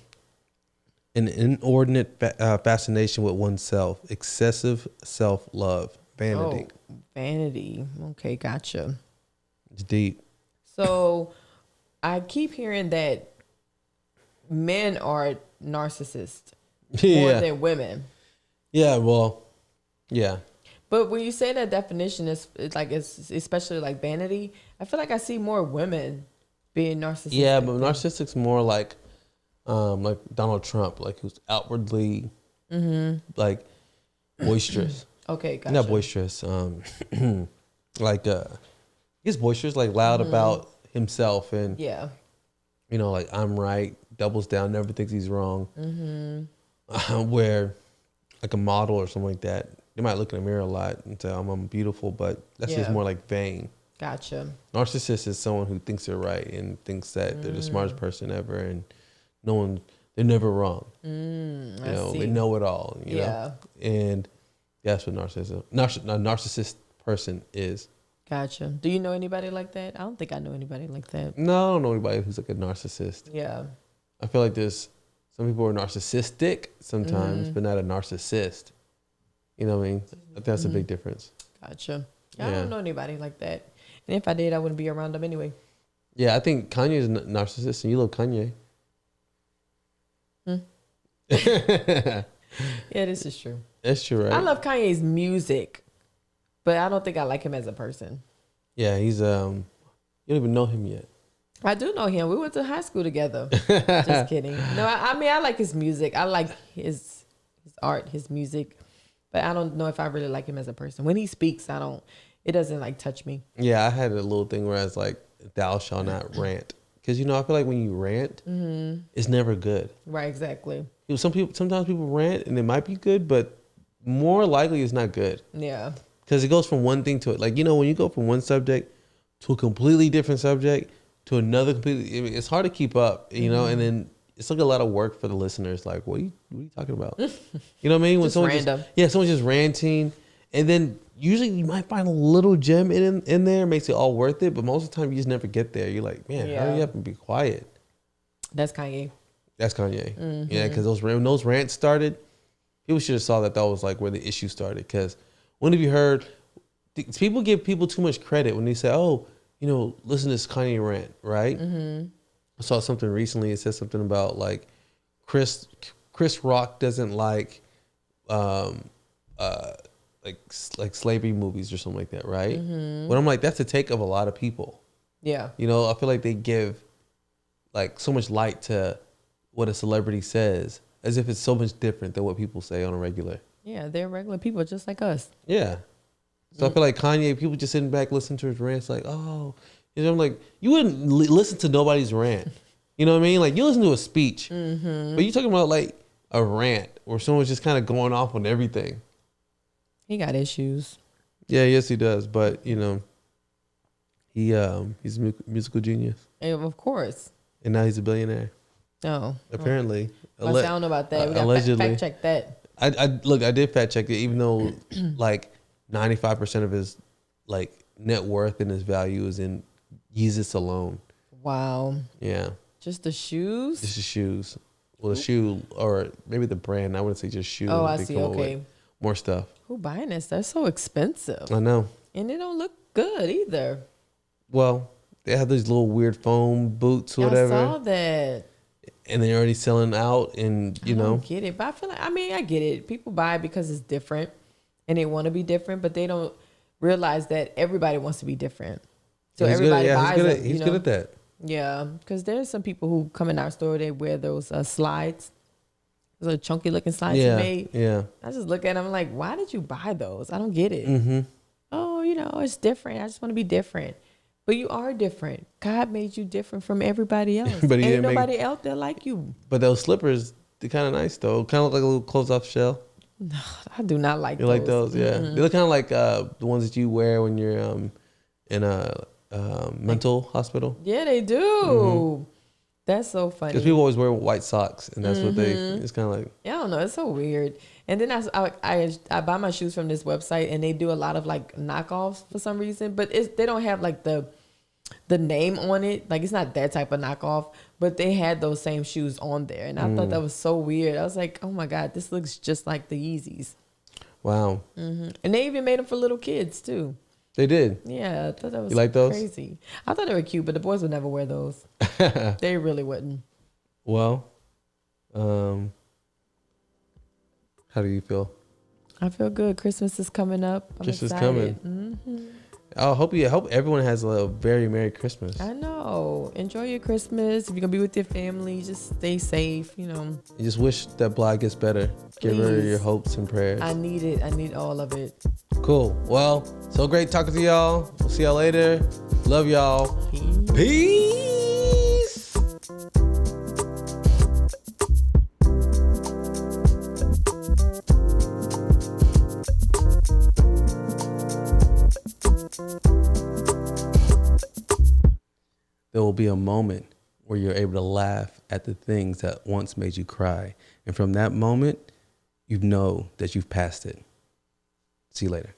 an inordinate fascination with oneself, excessive self-love, vanity. Oh, vanity. Okay, gotcha. It's deep. So I keep hearing that men are narcissists more than women. Yeah, well, yeah. But when you say that definition is like it's especially like vanity, I feel like I see more women being narcissistic. Yeah, but narcissistic's more like Donald Trump, like who's outwardly like boisterous. Okay, gotcha. Not boisterous. Like he's boisterous, like loud about himself, and yeah, you know, like I'm right, doubles down, never thinks he's wrong. Where like a model or something like that, they might look in the mirror a lot and say, I'm beautiful, but that's just more like vain. Gotcha. Narcissist is someone who thinks they're right and thinks that they're the smartest person ever, and they're never wrong. They know it all. You know? And that's what a narcissist person is. Gotcha. Do you know anybody like that? I don't think I know anybody like that. No, I don't know anybody who's like a narcissist. Yeah. I feel like there's some people are narcissistic sometimes, but not a narcissist. You know what I mean? I think that's a big difference. Gotcha. I don't know anybody like that. And if I did, I wouldn't be around them anyway. Yeah, I think Kanye is a narcissist, and you love Kanye. Yeah, this is true. That's true, right? I love Kanye's music, but I don't think I like him as a person. Yeah, he's you don't even know him yet. I do know him. We went to high school together. Just kidding. No, I mean I like his music. I like his art, his music, but I don't know if I really like him as a person. When he speaks, it doesn't like touch me. Yeah, I had a little thing where I was like, "Thou shalt not rant," because I feel like when you rant, it's never good. Right, exactly. Sometimes people rant and it might be good, but more likely it's not good. Yeah. Because it goes from one thing to it. Like, when you go from one subject to a completely different subject to another completely, it's hard to keep up, and then it's like a lot of work for the listeners. Like, what are you talking about? You know what I mean? When just random. Someone's just ranting, and then usually you might find a little gem in there, makes it all worth it, but most of the time you just never get there. You're like, man, hurry up and be quiet. That's Kanye. Yeah, because when those rants started, people should have saw that was like where the issue started. Because when have you heard people give people too much credit when they say, "Oh, listen to this Kanye rant," right? I saw something recently. It said something about like Chris Rock doesn't like slavery movies or something like that, right? But I'm like, that's a take of a lot of people. Yeah. I feel like they give like so much light to what a celebrity says as if it's so much different than what people say on a regular. Yeah, they're regular people just like us. Yeah. So I feel like Kanye, people just sitting back listening to his rants like, oh, I'm like, you wouldn't listen to nobody's rant. You know what I mean? Like, you listen to a speech, but you're talking about like a rant where someone's just kind of going off on everything. He got issues. Yeah, yes, he does. But, he's a musical genius. And of course. And now he's a billionaire. Oh. Apparently. I don't know about that. We got to fact check that. I did fact check it, even though like 95% of his like net worth and his value is in Yeezus alone. Wow. Yeah. Just the shoes? Just the shoes. Well, the shoe, or maybe the brand. I wouldn't say just shoes. Oh, I see. Okay. More stuff. Who buying this? They're so expensive. I know. And they don't look good either. Well, they have these little weird foam boots or whatever. I saw that. And they're already selling out, and I don't get it, but I feel like I get it. People buy it because it's different, and they want to be different, but they don't realize that everybody wants to be different. So everybody buys it. He's good at that. Yeah, because there's some people who come in our store. They wear those slides, those little chunky looking slides you made. Yeah. I just look at them like, why did you buy those? I don't get it. Oh, it's different. I just want to be different. But you are different. God made you different from everybody else. But ain't nobody else that like you. But those slippers, they're kind of nice though. Kind of look like a little closed off shell. No, I do not like you those. Like those? Yeah. They look kind of like the ones that you wear when you're in a mental hospital. Yeah, they do. That's so funny. Because people always wear white socks, and that's what it's kind of like. Yeah, I don't know. It's so weird. And then I buy my shoes from this website, and they do a lot of like knockoffs for some reason, but they don't have like the name on it. Like, it's not that type of knockoff, but they had those same shoes on there, and I thought that was so weird. I was like, oh my God, this looks just like the Yeezys. Wow. And they even made them for little kids too. They did. Yeah, I thought that was you like those? Crazy. I thought they were cute, but the boys would never wear those. They really wouldn't. Well, how do you feel? I feel good. Christmas is coming up. I'm Christmas excited. coming. I hope everyone has a very Merry Christmas. I know. Enjoy your Christmas. If you're gonna be with your family, just stay safe. You know. You just wish that Bly gets better. Give her your hopes and prayers. I need it. I need all of it. Cool. Well, so great talking to y'all. We'll see y'all later. Love y'all. Peace. There will be a moment where you're able to laugh at the things that once made you cry. And from that moment, you know that you've passed it. See you later.